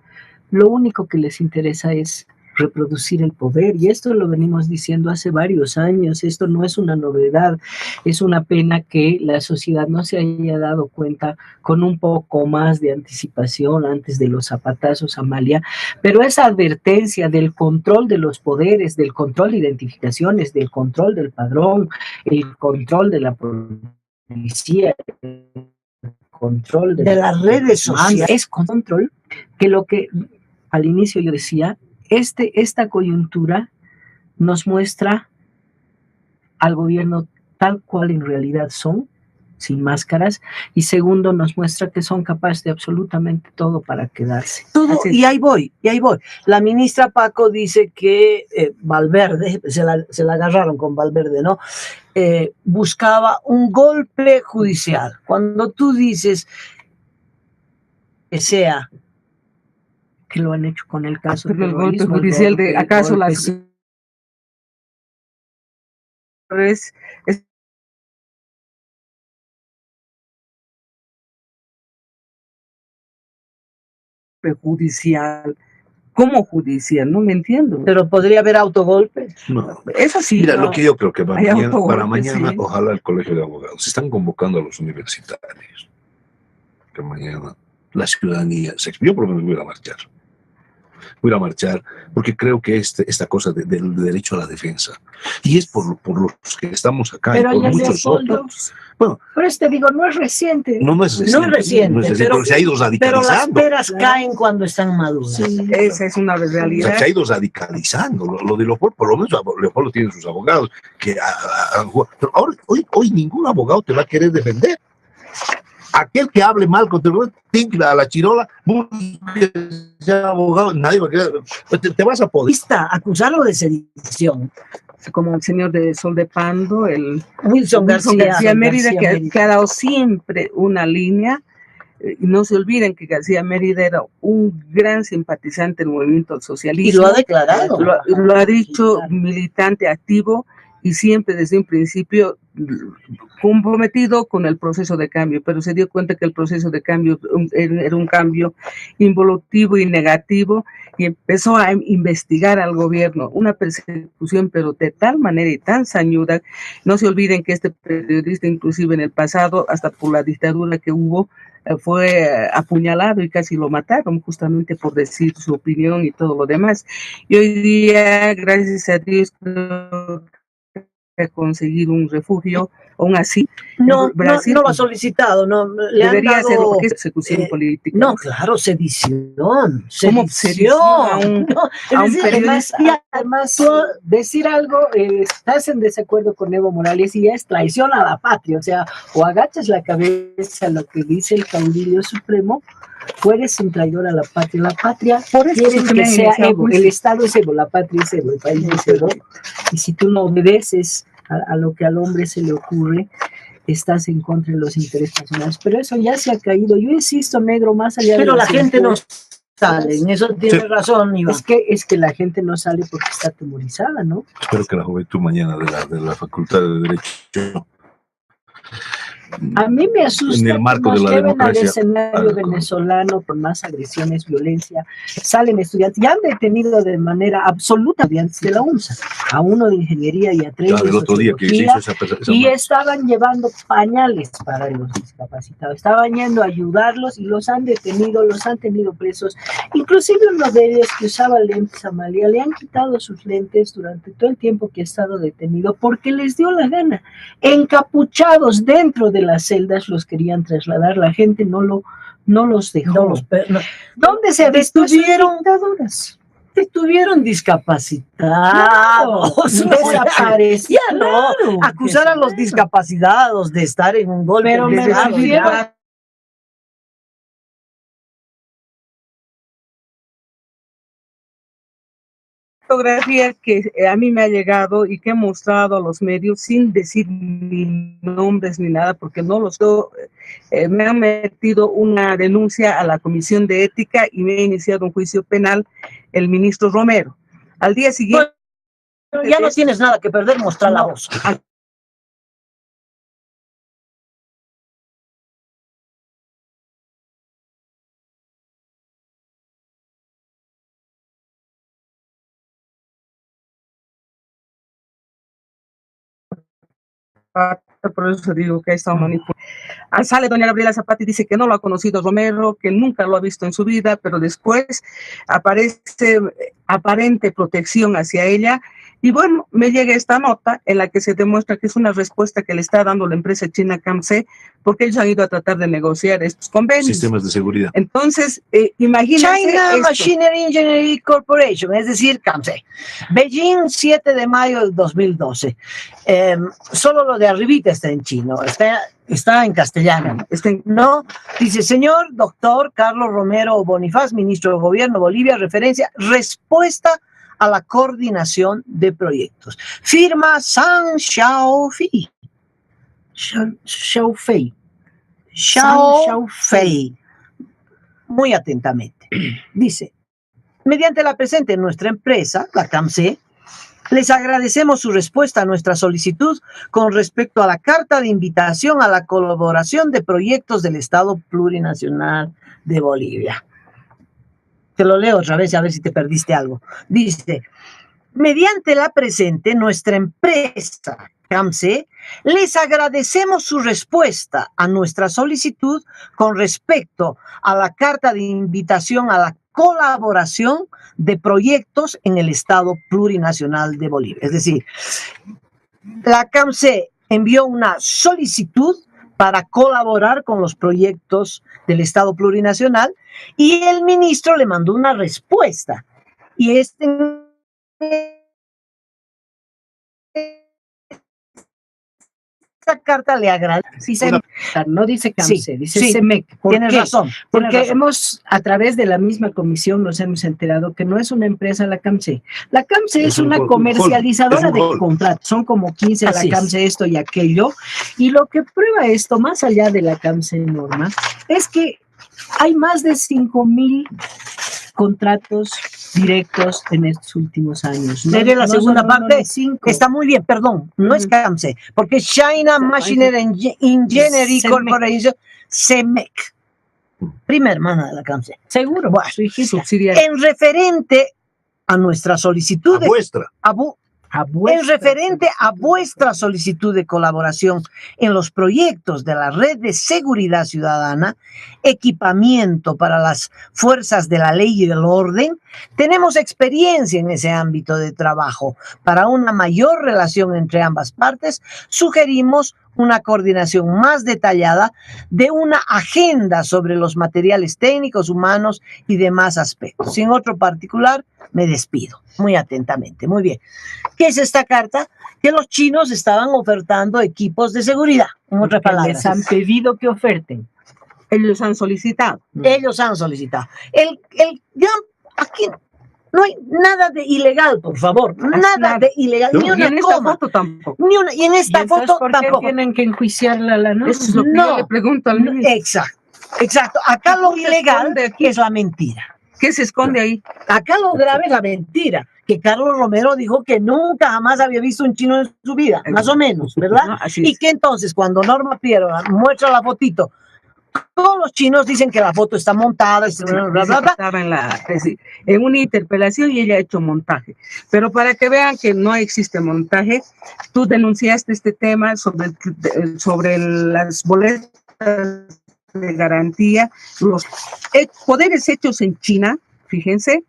lo único que les interesa es reproducir el poder, y esto lo venimos diciendo hace varios años, esto no es una novedad, es una pena que la sociedad no se haya dado cuenta con un poco más de anticipación antes de los zapatazos, Amalia, pero esa advertencia del control de los poderes, del control de identificaciones, del control del padrón, el control de la policía, control de las redes sociales, es control, que lo que al inicio yo decía, esta coyuntura nos muestra al gobierno tal cual en realidad son, sin máscaras, y segundo, nos muestra que son capaces de absolutamente todo para quedarse. Todo, y ahí voy. La ministra Paco dice que Valverde, se la agarraron con Valverde, ¿no? Buscaba un golpe judicial. Cuando tú dices que sea, que lo han hecho con el caso del golpe judicial de acaso las judicial, ¿cómo judicial? No me entiendo. Pero podría haber autogolpes. No, eso sí. Mira, no. lo que yo creo que para mañana, sí. Ojalá el Colegio de Abogados, se están convocando a los universitarios, que mañana la ciudadanía, yo por lo menos voy a marchar. Voy a marchar porque creo que esta cosa del derecho a la defensa, y es por los que estamos acá, pero y por muchos otros. Bueno, pero digo, no es reciente. No es reciente, pero se ha ido radicalizando. Pero las peras caen cuando están maduras. Sí, esa es una realidad. Se ha ido radicalizando. Lo de Leopoldo, por lo menos Leopoldo tiene sus abogados. Pero hoy ningún abogado te va a querer defender. Aquel que hable mal contra el gobierno, tincla a la chirola, abogado, nadie va a querer. Te vas a poder. Acusarlo de sedición. Como el señor de Sol de Pando, el Wilson García Mérida, que ha dado siempre una línea. No se olviden que García Mérida era un gran simpatizante del movimiento socialista. Y lo ha declarado. Lo ha dicho, militante activo, y siempre desde un principio comprometido con el proceso de cambio, pero se dio cuenta que el proceso de cambio era un cambio involutivo y negativo, y empezó a investigar al gobierno, una persecución pero de tal manera y tan sañuda. No se olviden que este periodista, inclusive en el pasado, hasta por la dictadura que hubo, fue apuñalado y casi lo mataron justamente por decir su opinión y todo lo demás. Y hoy día, gracias a Dios, conseguir un refugio, aún así Brasil no lo ha solicitado, no le debería han dado, ser porque es persecución política. No, claro, sedición. ¿Cómo sedición a un periodista? Además, decir algo, estás en desacuerdo con Evo Morales y es traición a la patria, o sea, o agachas la cabeza a lo que dice el caudillo supremo, o eres un traidor a la patria. La patria quiere que sea Evo, el Estado es Evo, la patria es Evo, el país es Evo, y si tú no obedeces a lo que al hombre se le ocurre, estás en contra de los intereses nacionales. Pero eso ya se ha caído. Yo insisto, negro, más allá Pero de la gente no encuestas, sale, en eso tiene razón, Iván. es que la gente no sale porque está atemorizada, ¿no? Espero que la juventud mañana de la Facultad de Derecho, A mí me asusta en el marco que de nos la lleven al democracia, escenario venezolano con más agresiones, violencia. Salen estudiantes, ya han detenido de manera absoluta estudiantes de la UNSA, a uno de ingeniería y a tres ya de del otro día que se sociología, hizo y estaban llevando pañales para los discapacitados, estaban yendo a ayudarlos y los han detenido, los han tenido presos. Inclusive uno de ellos que usaba lentes, Amalia, le han quitado sus lentes durante todo el tiempo que ha estado detenido porque les dio la gana. Encapuchados dentro de las celdas los querían trasladar, la gente no los dejó. ¿Dónde se detuvieron? Dictaduras. Estuvieron discapacitados. Desaparecieron. Ya no, acusar a los discapacitados de estar en un golpe Pero de me Estado, refiero ya. Fotografía que a mí me ha llegado y que he mostrado a los medios sin decir ni nombres ni nada, porque no los me han metido una denuncia a la Comisión de Ética y me ha iniciado un juicio penal el ministro Romero. Al día siguiente... Bueno, ya no tienes nada que perder, mostrar la voz. Por eso digo que ha estado manipulando. Sale doña Gabriela Zapata y dice que no lo ha conocido Romero, que nunca lo ha visto en su vida, pero después aparece aparente protección hacia ella. Y bueno, me llega esta nota en la que se demuestra que es una respuesta que le está dando la empresa china CAMSE, porque ellos han ido a tratar de negociar estos convenios. Sistemas de seguridad. Entonces, imagínense China esto. Machinery Engineering Corporation, es decir, CAMSE. Beijing, 7 de mayo del 2012. Solo lo de arribita está en chino, está en castellano. ¿No? Dice, señor doctor Carlos Romero Bonifaz, ministro de Gobierno Bolivia, referencia, respuesta a la coordinación de proyectos. Firma San Xiaofei. Xiaofei. Muy atentamente. Dice, mediante la presente nuestra empresa, la CAMSE, les agradecemos su respuesta a nuestra solicitud con respecto a la carta de invitación a la colaboración de proyectos del Estado Plurinacional de Bolivia. Te lo leo otra vez a ver si te perdiste algo. Dice, mediante la presente nuestra empresa CAMSE, les agradecemos su respuesta a nuestra solicitud con respecto a la carta de invitación a la colaboración de proyectos en el Estado Plurinacional de Bolivia. Es decir, la CAMSE envió una solicitud para colaborar con los proyectos del Estado Plurinacional y el ministro le mandó una respuesta. Y esta carta le agradece. No dice CAMSE, dice CEMEC. Tienes razón. Porque hemos, a través de la misma comisión, nos hemos enterado que no es una empresa la CAMSE. La CAMSE es una comercializadora de contratos. Son como 15 la CAMSE, esto y aquello. Y lo que prueba esto, más allá de la CAMSE norma, es que hay más de 5,000 contratos directos en estos últimos años. Sería la segunda parte. Está muy bien, perdón, no es CAMSE, porque es China Machinery Engineering Corporation, CEMEC. Prima hermana de la CAMSE. Seguro, bueno, subsidiaria. En referente a nuestra solicitud. En referente a vuestra solicitud de colaboración en los proyectos de la Red de Seguridad Ciudadana, equipamiento para las fuerzas de la ley y del orden, tenemos experiencia en ese ámbito de trabajo. Para una mayor relación entre ambas partes, sugerimos una coordinación más detallada de una agenda sobre los materiales técnicos, humanos y demás aspectos. Sin otro particular, me despido. Muy atentamente. Muy bien. ¿Qué es esta carta? Que los chinos estaban ofertando equipos de seguridad. En otras palabras. Les han pedido que oferten. Ellos han solicitado. Ellos han solicitado. Aquí No hay nada de ilegal, por favor, nada de ilegal, No, ni Y una en esta coma, foto tampoco. ni una, y en esta ¿Y entonces foto por qué tampoco. tienen que enjuiciarla a la norma? Eso es lo que No, yo le pregunto al No, ministro. exacto. Acá lo ¿Qué se ilegal esconde aquí? es la mentira. ¿Qué se esconde ahí? Acá lo grave es la mentira, que Carlos Romero dijo que nunca jamás había visto un chino en su vida, más o menos, ¿verdad? No, así Y es. que entonces cuando Norma Piero muestra la fotito, todos los chinos dicen que la foto está montada, y bla, bla, Dice bla, que bla. estaba en una interpelación y ella ha hecho montaje. Pero para que vean que no existe montaje, tú denunciaste este tema sobre las boletas de garantía, los poderes hechos en China, fíjense,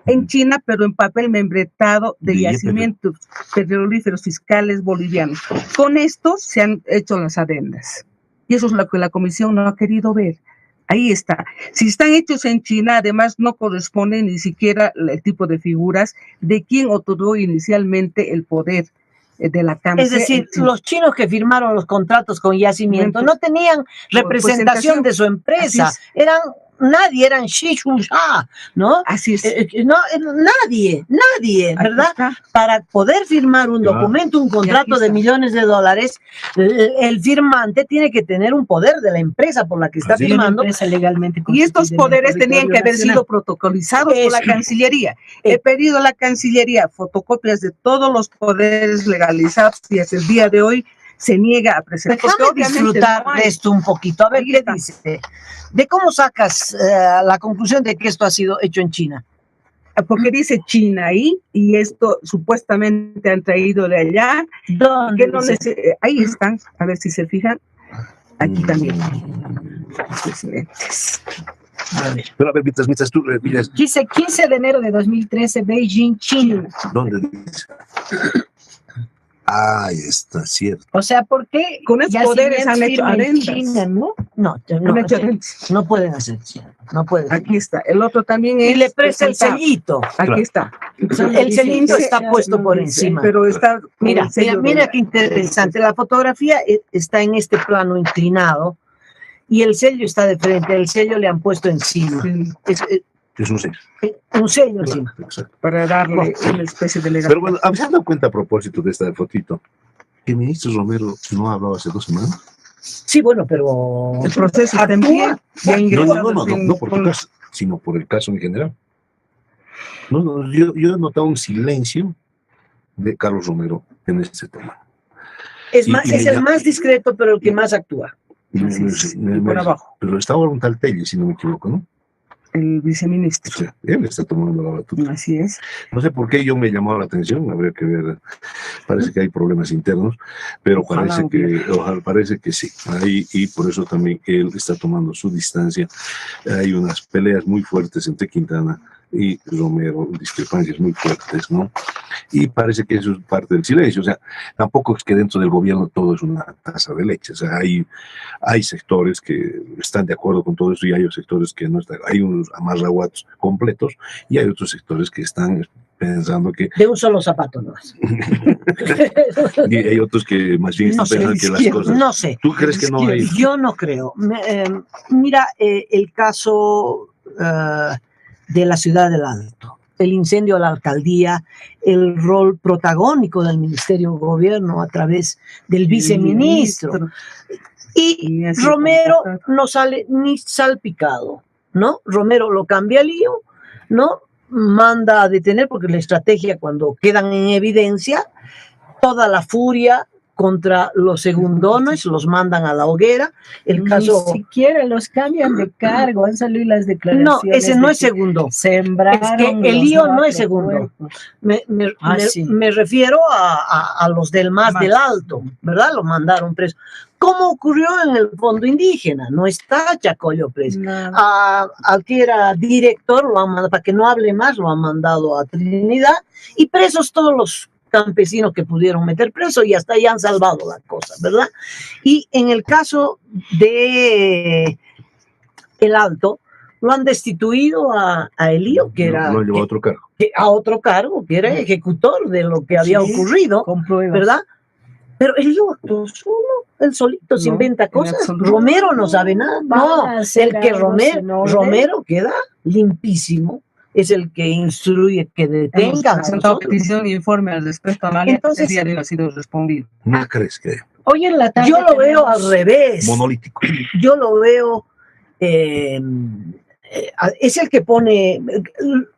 en China, pero en papel membretado de De yacimientos petrolíferos fiscales bolivianos. Con esto se han hecho las adendas. Y eso es lo que la comisión no ha querido ver. Ahí está. Si están hechos en China, además no corresponde ni siquiera el tipo de figuras de quien otorgó inicialmente el poder de la CAMSE. Es decir, los chinos que firmaron los contratos con yacimiento no tenían representación de su empresa, eran Shishu-sha, ¿no? Así es. Nadie, ¿verdad? Está. Para poder firmar un documento, un contrato de millones de dólares, el firmante tiene que tener un poder de la empresa por la que está firmando. Legalmente Y estos poderes tenían que haber sido protocolizados por la Cancillería. He pedido a la Cancillería fotocopias de todos los poderes legalizados y hasta el día de hoy se niega a presentar. Déjame disfrutar de esto un poquito, a ver qué dice. ¿De cómo sacas la conclusión de que esto ha sido hecho en China? Porque dice China ahí, y esto supuestamente han traído de allá. ¿Dónde? Que no ahí están, a ver si se fijan. Aquí también. Presidentes. Pero a ver, mientras tú miras, Dice 15 de enero de 2013, Beijing, China. ¿dónde dice? Ahí está, cierto. O sea, ¿por qué con esos poderes han hecho adendas? China, ¿no? No pueden hacer China, no pueden. Aquí está, el otro también es. Y le presta el sellito. Aquí está. El sellito está puesto por encima. Pero está. Mira qué interesante. La fotografía está en este plano inclinado y el sello está de frente. El sello le han puesto encima. Es un sello. Un sello encima. Exacto. Para darle una especie de legal. Pero bueno, ¿se han dado cuenta a propósito de esta fotito que el ministro Romero no ha hablado hace 2 semanas? Sí, bueno, pero el proceso está en pie. No por tu caso, sino por el caso en general. Yo he notado un silencio de Carlos Romero en este tema. Es el más discreto, pero el que más actúa. Por abajo. Pero está ahora un tal Telle, si no me equivoco, ¿no? El viceministro. O sea, él está tomando la batuta. Así es. No sé por qué yo me llamó la atención, habría que ver, parece que hay problemas internos, pero parece que sí, y por eso también él está tomando su distancia. Hay unas peleas muy fuertes entre Quintana y Romero, discrepancias muy fuertes, ¿no? Y parece que eso es parte del silencio, o sea, tampoco es que dentro del gobierno todo es una taza de leche, o sea, hay sectores que están de acuerdo con todo eso y hay sectores que no están, hay unos amarraguatos completos y hay otros sectores que están pensando que... De un solo zapato, ¿no? Y hay otros que más bien están pensando que las cosas... No sé. ¿Tú crees que no hay...? Yo no creo. Mira el caso de la Ciudad del Alto, el incendio a la alcaldía, el rol protagónico del Ministerio de Gobierno a través del viceministro. Y Romero no sale ni salpicado, ¿no? Romero lo cambia al lío, ¿no? Manda a detener, porque la estrategia, cuando quedan en evidencia, toda la furia contra los segundones, los mandan a la hoguera. El caso... Ni siquiera los cambian de cargo, han salido las declaraciones. No, ese no es segundo. Sembraron. Es que el lío no es segundo. Me refiero a los del MAS del Alto, ¿verdad? Lo mandaron preso. ¿Cómo ocurrió en el Fondo Indígena? No está Chacollo preso. No. Al que era director, lo han mandado, para que no hable más, lo han mandado a Trinidad, y presos todos los campesinos que pudieron meter preso, y hasta ahí han salvado la cosa, ¿verdad? Y en el caso de el Alto, lo han destituido a Elío, que era... Lo llevó a otro cargo. A otro cargo, que era ejecutor de lo que había ocurrido, ¿verdad? Pero Elío actuó solo, él solito se inventa cosas. Romero no sabe nada. No, el que Romero queda limpísimo, es el que instruye que Hemos detengan a presentado nosotros. petición y informe al respecto, Amalia. Entonces- Ese día no ha sido respondido. ¿No crees que Hoy en la tarde Yo lo veo tenemos- al revés. monolítico? Yo lo veo, es el que pone,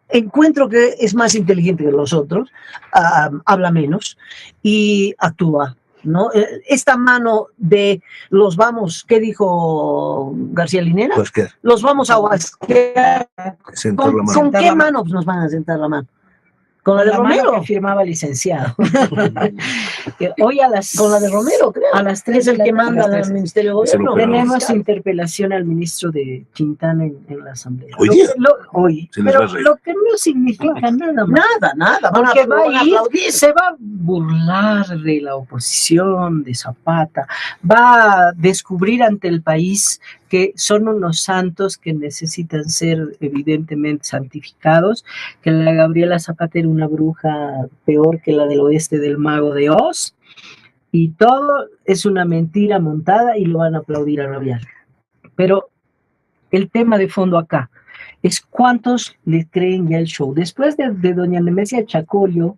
encuentro que es más inteligente que los otros, habla menos y actúa, ¿no? Esta mano de los vamos, ¿qué dijo García Linera? Pues que Los vamos a basquear. sentar la mano. ¿Con Sentar qué la mano. mano nos van a sentar la mano? Con la de la mano Romero. que firmaba licenciado. Que hoy Con la de Romero, creo. a las 3 Es el de la que tarde manda las tres. al Ministerio de Es el Gobierno. operador. tenemos interpelación al ministro de Quintana en la Asamblea. Hoy Lo día. que- hoy. Se les Pero va a reír. lo que no significa nada más. Nada. Porque va van a ir, aplaudir. se va a burlar de la oposición, de Zapata, va a descubrir ante el país que son unos santos que necesitan ser evidentemente santificados, que la Gabriela Zapata era una bruja peor que la del oeste del Mago de Oz, y todo es una mentira montada y lo van a aplaudir a rabiar. Pero el tema de fondo acá es cuántos le creen ya el show. Después de doña Nemesia Chacollo,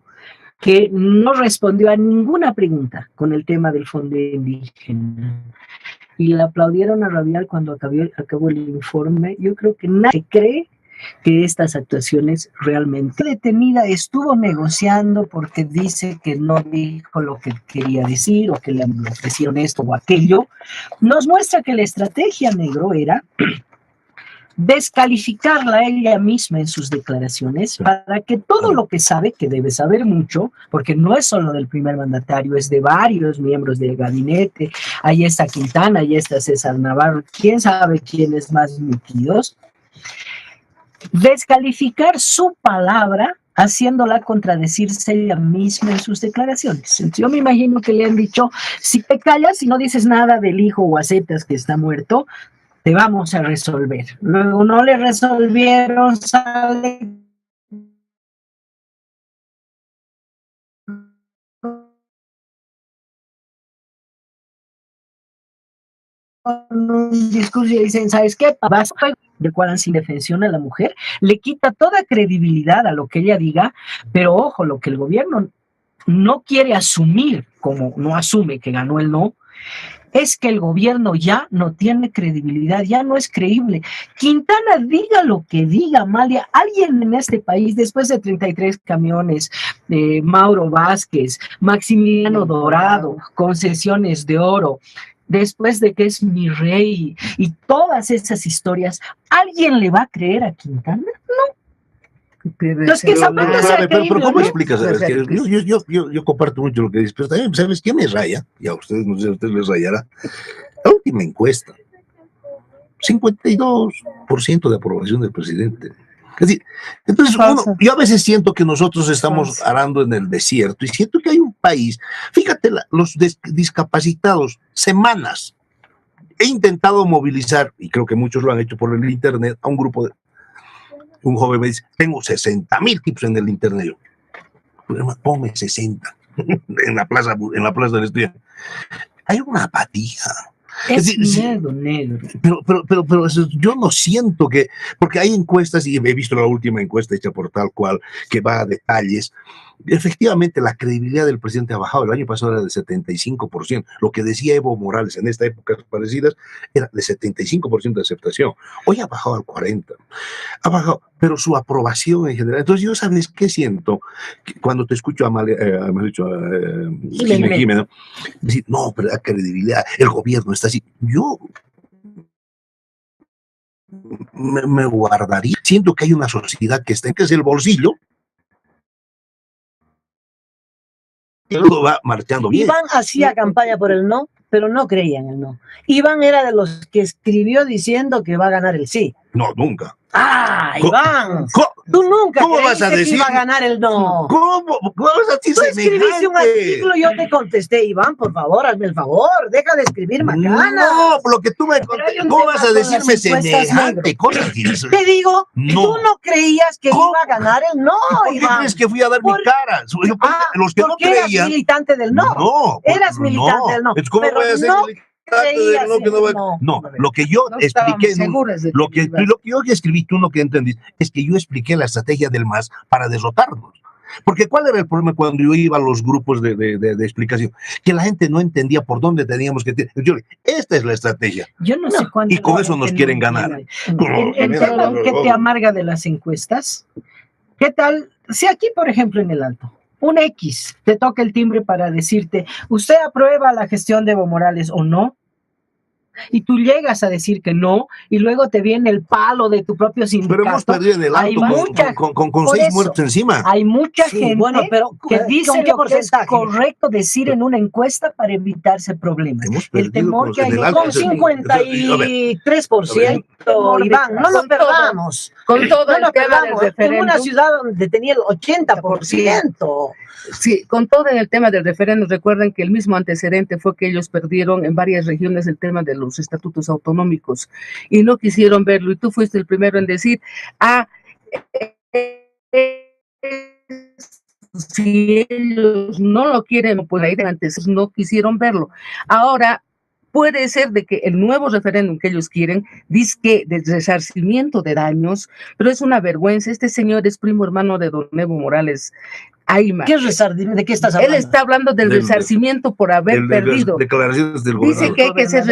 que no respondió a ninguna pregunta con el tema del fondo indígena, y la aplaudieron a rabiar cuando acabó el informe, yo creo que nadie cree que estas actuaciones realmente detenida estuvo negociando porque dice que no dijo lo que quería decir o que le ofrecieron esto o aquello, nos muestra que la estrategia, negro, era descalificarla ella misma en sus declaraciones para que todo lo que sabe, que debe saber mucho, porque no es solo del primer mandatario, es de varios miembros del gabinete, ahí está Quintana, ahí está César Navarro, quién sabe quiénes más metidos, descalificar su palabra haciéndola contradecirse ella misma en sus declaraciones. Entonces, yo me imagino que le han dicho, si te callas y no dices nada del hijo o aceptas que está muerto, te vamos a resolver. Luego no le resolvieron, sale con un discurso y dicen, ¿sabes qué? Vas declaran sin defensión a la mujer, le quita toda credibilidad a lo que ella diga, pero ojo, lo que el gobierno no quiere asumir, como no asume que ganó el no, es que el gobierno ya no tiene credibilidad, ya no es creíble. Quintana diga lo que diga, Amalia, alguien en este país, después de 33 camiones, Mauro Vázquez, Maximiliano Dorado, concesiones de oro, después de que es mi rey y todas esas historias, ¿alguien le va a creer a Quintana? Los que Zapata sea pero creíble, ¿cómo ¿no? explicas? Es que yo comparto mucho lo que dices, pero también, ¿sabes qué me raya? Y a ustedes, no sé, a ustedes les rayará. La última encuesta, 52% de aprobación del presidente. Es decir, entonces yo a veces siento que nosotros estamos arando en el desierto y siento que hay un país, fíjate, los discapacitados, semanas, he intentado movilizar, y creo que muchos lo han hecho por el internet, a un grupo de, un joven me dice, tengo 60,000 tips en el internet, yo, ponme 60 en la plaza del estudiante. Hay una apatía. Es decir, miedo negro. Pero yo no siento que, porque hay encuestas, y he visto la última encuesta hecha por Tal Cual, que va a detalles, efectivamente la credibilidad del presidente ha bajado, el año pasado era de 75%, lo que decía Evo Morales en esta época parecidas era de 75% de aceptación, hoy ha bajado al 40%, ha bajado, pero su aprobación en general, entonces yo sabes qué siento, que cuando te escucho a Jimena, decir, no, pero la credibilidad, el gobierno está así, yo me guardaría, siento que hay una sociedad que está, que es el bolsillo, y luego va marchando bien. Iván hacía campaña por el no, pero no creía en el no. Iván era de los que escribió diciendo que va a ganar el sí. No, nunca. ¡Ah, Iván! Tú nunca ¿Cómo vas a creíste decir? que iba a ganar el no. ¿Cómo vas a decir Tú escribiste un artículo y yo te contesté, Iván, por favor, hazme el favor, deja de escribir macanas. No, lo que tú me contaste, ¿cómo vas a decirme semejante cosa? Te digo, no. tú no creías que ¿Cómo? iba a ganar el no, ¿Por qué Iván? crees que fui a dar mi cara? Los que no porque eras creían. militante del no. No, Eras militante del no. ¿Cómo Pero voy a ser no creías no, que no, en- va- no, lo que yo No expliqué, estábamos seguras de que lo que yo escribí, tú lo que entendiste, es que yo expliqué la estrategia del MAS para derrotarnos. Porque ¿cuál era el problema cuando yo iba a los grupos de explicación? Que la gente no entendía por dónde teníamos que... Yo le esta es la estrategia. Yo no sé cuánto. Y con eso nos quieren ganar. El tema que te amarga de las encuestas, ¿qué tal? Si aquí, por ejemplo, en el Alto, un X te toca el timbre para decirte, ¿usted aprueba la gestión de Evo Morales o no? Y tú llegas a decir que no, y luego te viene el palo de tu propio sindicato. Pero hemos perdido en el Hay Alto mucha- con por 6 eso, muertos encima. Hay mucha Sí, gente bueno, pero que ¿con dice qué lo que es porcentaje? correcto decir en una encuesta para evitarse problemas. Hemos El perdido temor que hay en el en Alto. Con 53%, Iván, no lo perdamos. Con todo No el lo tema del perdamos. En una referéndum. ciudad donde tenía el 80%. Sí, con todo en el tema del referéndum, recuerden que el mismo antecedente fue que ellos perdieron en varias regiones el tema de los estatutos autonómicos y no quisieron verlo. Y tú fuiste el primero en decir, si ellos no lo quieren, pues ahí antes no quisieron verlo. Ahora, puede ser de que el nuevo referéndum que ellos quieren, dice que de resarcimiento de daños, pero es una vergüenza. Este señor es primo hermano de don Evo Morales. Ayma. ¿Qué resarcimiento? ¿De qué estás hablando? Él está hablando del resarcimiento por haber perdido. Declaraciones del Dice gobernador. que hay que hacer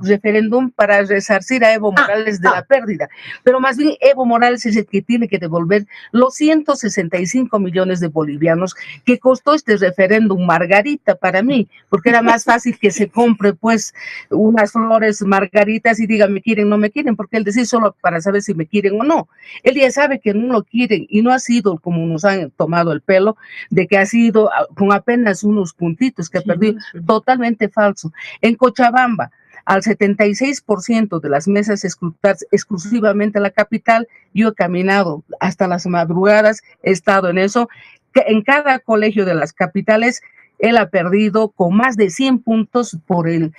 referéndum para resarcir a Evo Morales de la pérdida. Pero más bien Evo Morales es el que tiene que devolver los 165 millones de bolivianos que costó este referéndum Margarita para mí, porque era más fácil que se compre pues unas flores margaritas y diga me quieren, no me quieren, porque él decide solo para saber si me quieren o no. Él ya sabe que no lo quieren y no ha sido como nos han tomado el pelo de que ha sido con apenas unos puntitos que ha perdido, totalmente falso. En Cochabamba, al 76% de las mesas escrutadas exclusivamente en la capital, yo he caminado hasta las madrugadas, he estado en eso, que en cada colegio de las capitales, él ha perdido con más de 100 puntos por el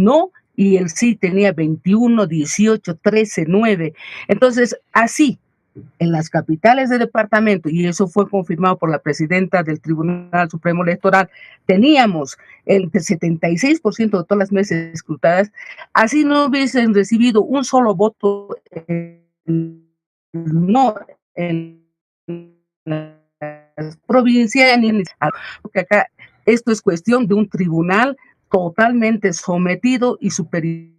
no, y el sí tenía 21, 18, 13, 9. Entonces, así, en las capitales de departamento, y eso fue confirmado por la presidenta del Tribunal Supremo Electoral, teníamos el 76% de todas las mesas escrutadas, así no hubiesen recibido un solo voto no en las provincias, porque acá esto es cuestión de un tribunal totalmente sometido y superior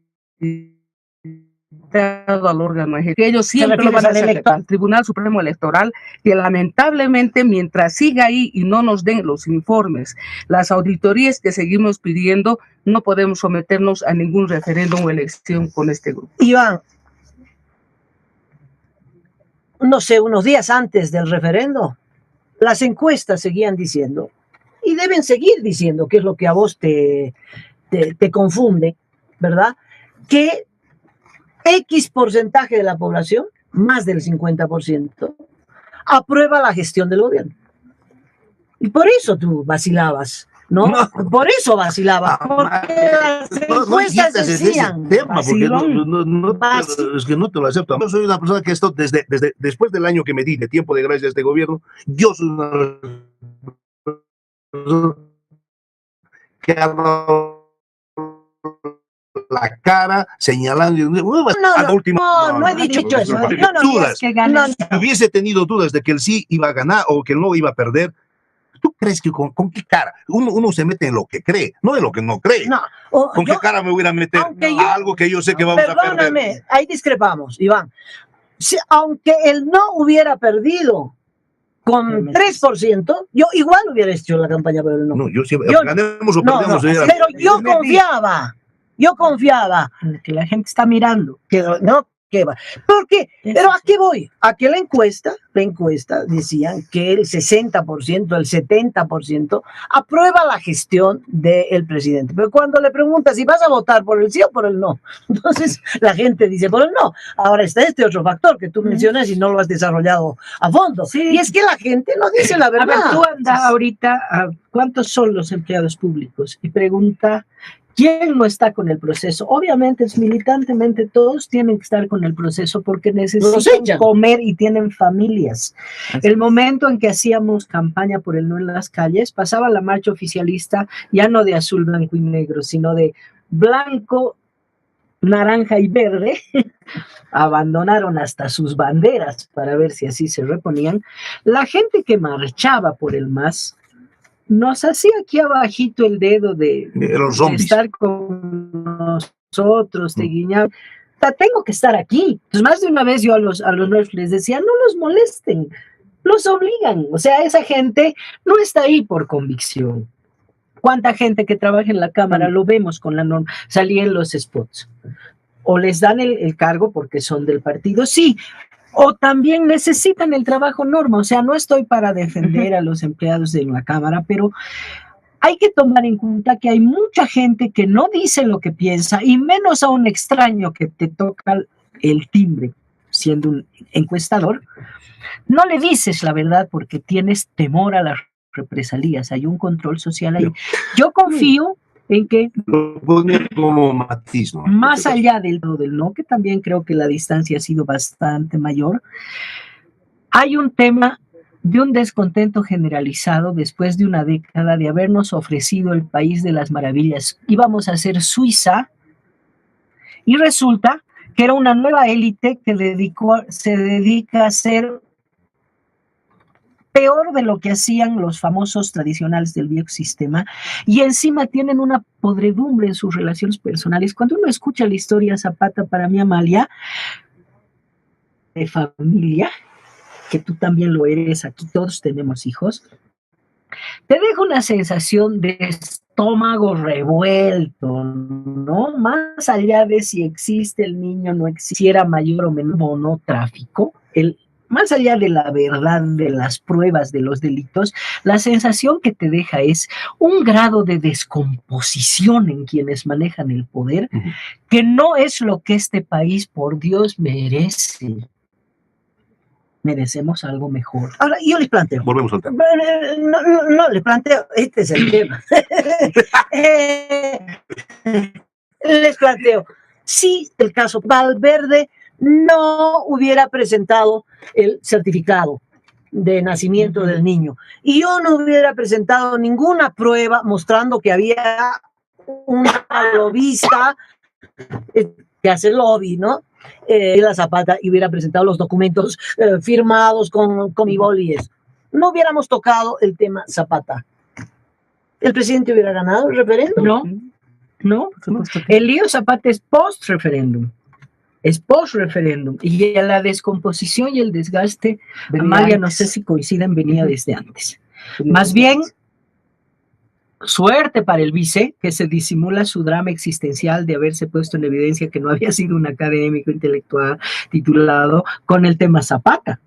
al órgano ejecutivo, que ellos siempre lo van a hacer al Tribunal Supremo Electoral, que lamentablemente mientras siga ahí y no nos den los informes, las auditorías que seguimos pidiendo, no podemos someternos a ningún referéndum o elección con este grupo. Iván, no sé, unos días antes del referendo, las encuestas seguían diciendo, y deben seguir diciendo, que es lo que a vos te confunde, ¿verdad? Que X porcentaje de la población, más del 50%, aprueba la gestión del gobierno. Y por eso tú vacilabas, ¿no? Por eso vacilabas, porque las encuestas decían... Es que no te lo acepto. Yo soy una persona que esto, desde después del año que me di de tiempo de gracia a este gobierno, yo soy una persona que ha dado la cara señalando no he dicho eso. Dudas. Si hubiese tenido dudas de que el sí iba a ganar o que el no iba a perder, ¿tú crees que con qué cara? Uno se mete en lo que cree, no en lo que no cree. ¿Con qué cara me voy a meter a algo que yo sé que vamos a perder? Perdóname, ahí discrepamos, Iván. Aunque él no hubiera perdido con 3%, yo igual hubiera hecho la campaña por el no. No, yo siempre, ganemos o perdemos. Pero yo confiaba. Que la gente está mirando. ¿Por qué? Pero ¿a qué voy? A que la encuesta decían que el 60%, el 70% aprueba la gestión del presidente. Pero cuando le preguntas si vas a votar por el sí o por el no, entonces la gente dice por el no. Ahora está este otro factor que tú mencionas y no lo has desarrollado a fondo. Sí. Y es que la gente no dice la verdad. A ver, tú anda ahorita a cuántos son los empleados públicos y pregunta ¿quién no está con el proceso? Obviamente, militantemente, todos tienen que estar con el proceso porque necesitan comer y tienen familias. El momento en que hacíamos campaña por el no en las calles, pasaba la marcha oficialista, ya no de azul, blanco y negro, sino de blanco, naranja y verde, abandonaron hasta sus banderas para ver si así se reponían. La gente que marchaba por el MAS nos hacía aquí abajito el dedo de Los zombies. estar con nosotros, te guiñaban. Tengo que estar aquí. Entonces, más de una vez yo a los nuevos les decía, no los molesten, los obligan. O sea, esa gente no está ahí por convicción. ¿Cuánta gente que trabaja en la Cámara lo vemos con la norma? Salía en los spots. O les dan el cargo porque son del partido, sí. O también necesitan el trabajo norma. O sea, no estoy para defender a los empleados de la Cámara, pero hay que tomar en cuenta que hay mucha gente que no dice lo que piensa, y menos a un extraño que te toca el timbre, siendo un encuestador. No le dices la verdad porque tienes temor a las represalias. Hay un control social ahí. Yo confío en que, Lo ponía como matiz, ¿no? más allá del no, que también creo que la distancia ha sido bastante mayor, hay un tema de un descontento generalizado después de una década de habernos ofrecido el país de las maravillas. Íbamos a ser Suiza y resulta que era una nueva élite que se dedica a ser peor de lo que hacían los famosos tradicionales del viejo sistema, y encima tienen una podredumbre en sus relaciones personales. Cuando uno escucha la historia Zapata, para mí, Amalia, de familia, que tú también lo eres, aquí todos tenemos hijos, te deja una sensación de estómago revuelto, ¿no? Más allá de si existe el niño, no existiera mayor o menor o no tráfico, más allá de la verdad, de las pruebas, de los delitos, la sensación que te deja es un grado de descomposición en quienes manejan el poder, que no es lo que este país, por Dios, merece. Merecemos algo mejor. Ahora, yo les planteo. Volvemos al tema. No, les planteo, este es el tema. Les planteo, si el caso Valverde no hubiera presentado el certificado de nacimiento del niño y yo no hubiera presentado ninguna prueba mostrando que había una lobista que hace lobby, ¿no? La Zapata, y hubiera presentado los documentos firmados con mi boli y eso, no hubiéramos tocado el tema Zapata. ¿El presidente hubiera ganado el referéndum? No. El lío Zapata es post-referéndum. Es post-referéndum. Y la descomposición y el desgaste, Amalia, no sé si coinciden, venía desde antes. Más bien, suerte para el vice, que se disimula su drama existencial de haberse puesto en evidencia que no había sido un académico intelectual titulado con el tema Zapata.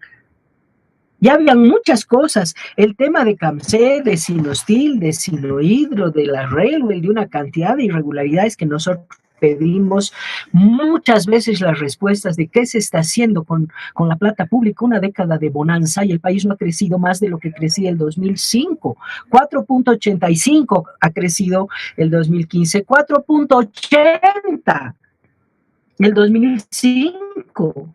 Ya habían muchas cosas, el tema de Camsé, de Sinostil, de Sinohidro, de la Railway, de una cantidad de irregularidades que nosotros pedimos muchas veces las respuestas de qué se está haciendo con la plata pública. Una década de bonanza y el país no ha crecido más de lo que crecía el 2005. 4.85 ha crecido el 2015, 4.80 el 2005.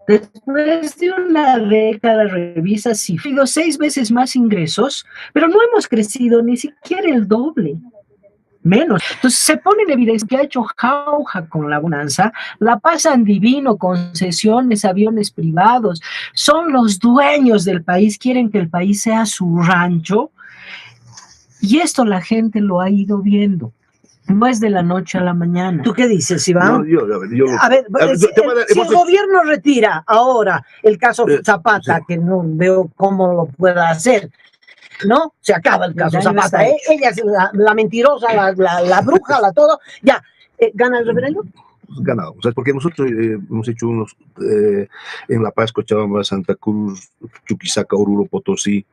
Después de una década, revisa si ha habido 6 veces más ingresos, pero no hemos crecido ni siquiera el doble. Menos. Entonces se pone en evidencia que ha hecho jauja con la bonanza, la pasan divino, concesiones, aviones privados, son los dueños del país, quieren que el país sea su rancho, y esto la gente lo ha ido viendo. No es de la noche a la mañana. ¿Tú qué dices, Iván? No, a ver, si el gobierno retira ahora el caso Zapata, que no veo cómo lo pueda hacer, ¿no? Se acaba el caso Zapata. Ella es la mentirosa, la bruja, la todo. Ya, ¿gana el referéndum? Ganado, ¿sabes? Porque nosotros hemos hecho unos en La Paz, Cochabamba, Santa Cruz, Chuquisaca, Oruro, Potosí,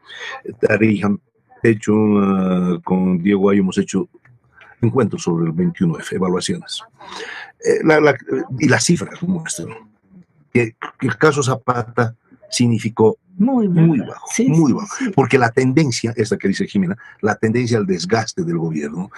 Tarija, hecho con Diego Ayo, hemos hecho encuentros sobre el 21F, evaluaciones. Y las cifras muestran que el caso Zapata significó muy bajo, muy bajo, porque la tendencia, esta que dice Jimena, la tendencia al desgaste del gobierno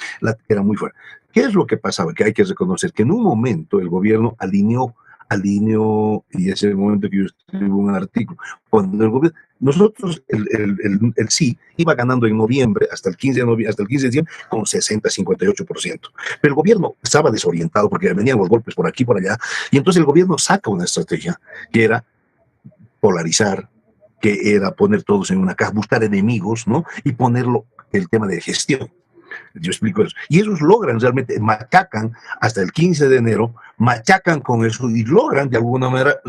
era muy fuerte. ¿Qué es lo que pasaba? Que hay que reconocer que en un momento el gobierno alineó alineó, y ese momento que yo escribo un artículo, cuando el gobierno, nosotros, el sí iba ganando en noviembre, hasta el 15 de noviembre, hasta el 15 de diciembre, con 60-58%. Pero el gobierno estaba desorientado porque venían los golpes por aquí, por allá, y entonces el gobierno saca una estrategia que era polarizar, que era poner todos en una caja, buscar enemigos, ¿no? Y ponerlo el tema de gestión. Yo explico eso. Y ellos logran realmente, machacan hasta el 15 de enero, machacan con eso y logran de alguna manera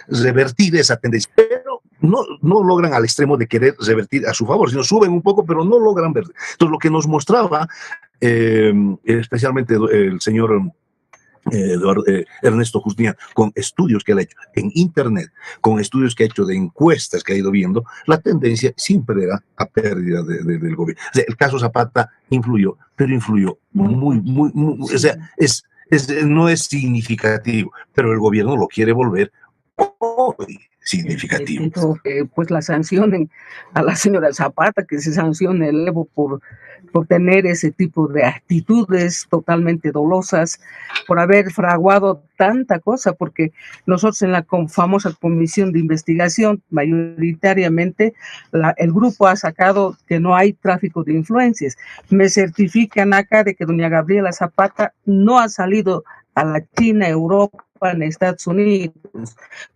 revertir esa tendencia. Pero no logran al extremo de querer revertir a su favor, sino suben un poco, pero no logran ver. Entonces, lo que nos mostraba, especialmente el señor Ernesto Justinian, con estudios que él ha hecho en internet, con estudios que ha hecho de encuestas que ha ido viendo, la tendencia siempre era a pérdida del gobierno. O sea, el caso Zapata influyó, pero influyó muy, o sea, no es significativo, pero el gobierno lo quiere volver muy significativo. Pues la sancionen a la señora Zapata, que se sancione el Evo por tener ese tipo de actitudes totalmente dolosas, por haber fraguado tanta cosa, porque nosotros en la famosa comisión de investigación, mayoritariamente, el grupo ha sacado que no hay tráfico de influencias. Me certifican acá de que doña Gabriela Zapata no ha salido a la China, Europa, en Estados Unidos,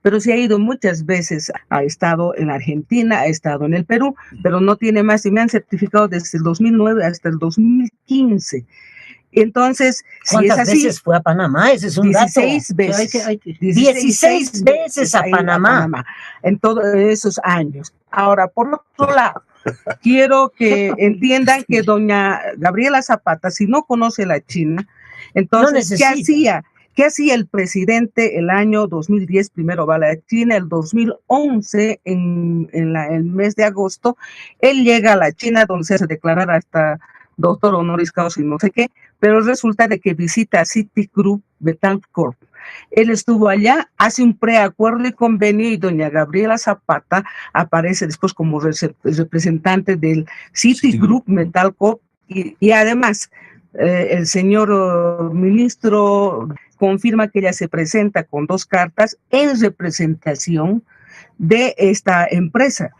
pero sí ha ido muchas veces, ha estado en Argentina, ha estado en el Perú, pero no tiene más, y me han certificado desde el 2009 hasta el 2015. Entonces, ¿cuántas si es así, veces fue a Panamá? Ese es un 16 dato. veces. 16 veces a Panamá en todos esos años. Ahora, por otro lado, quiero que entiendan que doña Gabriela Zapata, si no conoce la China, entonces, ¿qué hacía el presidente el año 2010? Primero va a la China, el 2011, en el mes de agosto, él llega a la China, donde se hace declarar hasta doctor honoris causa y no sé qué, pero resulta de que visita a Citigroup Bettencourt. Él estuvo allá, hace un preacuerdo y convenio, y doña Gabriela Zapata aparece después como representante del Citigroup Bettencourt, y además el señor ministro confirma que ella se presenta con 2 cartas en representación de esta empresa.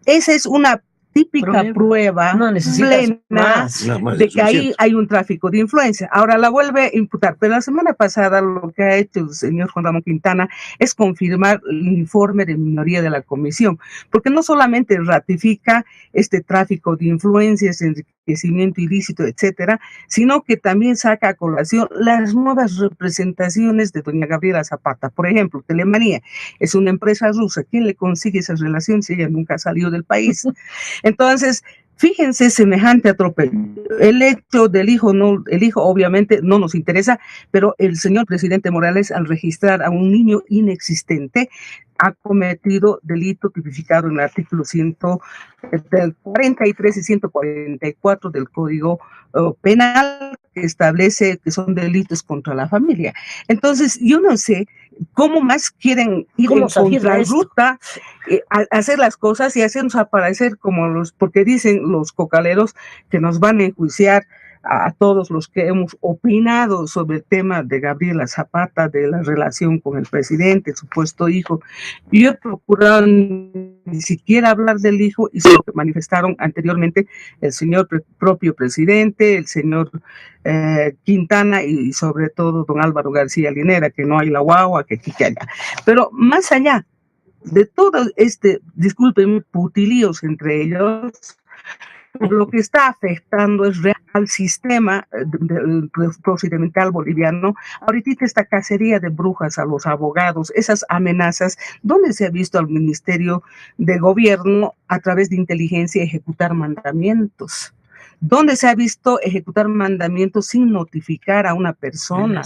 Esa es una típica prueba plena de que ahí hay un tráfico de influencia. Ahora la vuelve a imputar, pero la semana pasada lo que ha hecho el señor Juan Ramón Quintana es confirmar el informe de minoría de la comisión, porque no solamente ratifica este tráfico de influencias, enriquecimiento ilícito, etcétera, sino que también saca a colación las nuevas representaciones de doña Gabriela Zapata. Por ejemplo, Telemanía es una empresa rusa. ¿Quién le consigue esa relación si ella nunca ha salido del país? Entonces, fíjense semejante atropello. El hecho del hijo, el hijo obviamente no nos interesa, pero el señor presidente Morales, al registrar a un niño inexistente, ha cometido delito tipificado en el artículo 143 y 144 del Código Penal, que establece que son delitos contra la familia. Entonces, yo no sé cómo más quieren ir en contrarruta, hacer las cosas y hacernos aparecer como porque dicen los cocaleros que nos van a enjuiciar a todos los que hemos opinado sobre el tema de Gabriela Zapata, de la relación con el presidente, el supuesto hijo. Yo he procurado ni siquiera hablar del hijo, y lo que manifestaron anteriormente el señor propio presidente, el señor Quintana y sobre todo don Álvaro García Linera, que no hay la guagua, que aquí, que allá. Pero más allá de todo disculpen, putilíos entre ellos, lo que está afectando es al sistema del procedimental boliviano. Ahorita esta cacería de brujas a los abogados, esas amenazas, ¿dónde se ha visto al Ministerio de Gobierno a través de inteligencia ejecutar mandamientos? ¿Dónde se ha visto ejecutar mandamientos sin notificar a una persona?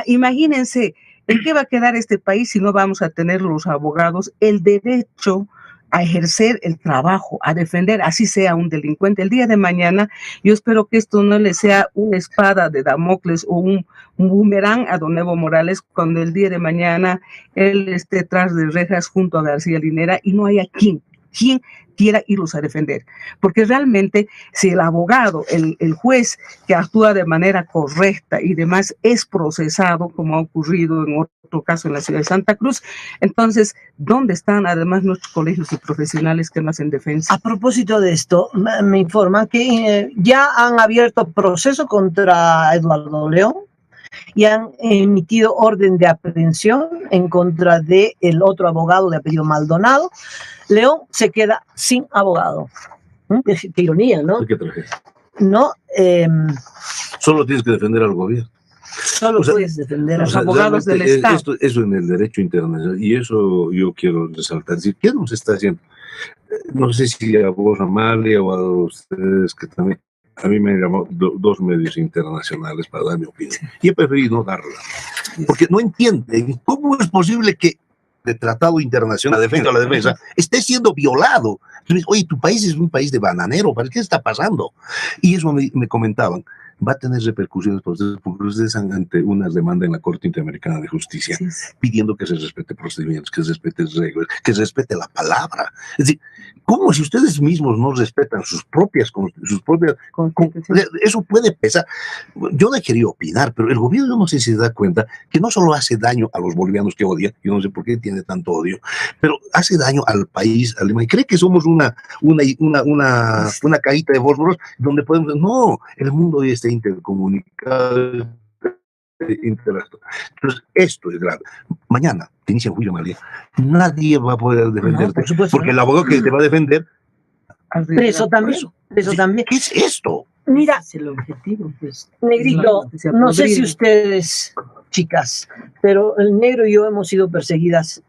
Imagínense, ¿en qué va a quedar este país si no vamos a tener los abogados el derecho a ejercer el trabajo, a defender, así sea un delincuente? El día de mañana, yo espero que esto no le sea una espada de Damocles o un boomerang a don Evo Morales cuando el día de mañana él esté tras de rejas junto a García Linera y no haya quien quien quiera irlos a defender. Porque realmente si el abogado, el juez que actúa de manera correcta y demás es procesado, como ha ocurrido en otro caso en la ciudad de Santa Cruz, entonces, ¿dónde están además nuestros colegios y profesionales que no hacen defensa? A propósito de esto, me informan que ya han abierto proceso contra Eduardo León y han emitido orden de aprehensión en contra del otro abogado de apellido Maldonado. León se queda sin abogado. Qué ironía, ¿no? ¿Qué tragedia? No, Solo tienes que defender al gobierno. solo puedes defender a los abogados del Estado. Eso en el derecho internacional, y eso yo quiero resaltar. ¿Qué nos está haciendo? No sé si a vos, Amalia, o a ustedes que también. A mí me han llamado dos medios internacionales para dar mi opinión. Y he preferido no darla. Porque no entienden cómo es posible que el Tratado Internacional de Defensa de la Defensa esté siendo violado. Entonces, oye, tu país es un país de bananero, ¿para qué está pasando? Y eso me comentaban. Va a tener repercusiones porque ustedes están ante una demanda en la Corte Interamericana de Justicia, pidiendo que se respete procedimientos, que se respete reglas, que se respete la palabra. Es decir, ¿cómo si ustedes mismos no respetan sus propias eso puede pesar? Yo no he querido opinar, pero el gobierno no sé si se da cuenta que no solo hace daño a los bolivianos que odian, yo no sé por qué tiene tanto odio, pero hace daño al país alemán. Y cree que somos una cajita de fósforos donde podemos... No, el mundo hoy está intercomunicado, interactuar. Entonces, esto es grave. Mañana te inicia juicio, María. Nadie va a poder defenderte, porque el abogado que te va a defender... Preso también. ¿Qué es esto? Mira, Es el objetivo, pues. Negrito, no sé si ustedes, chicas, pero el negro y yo hemos sido perseguidos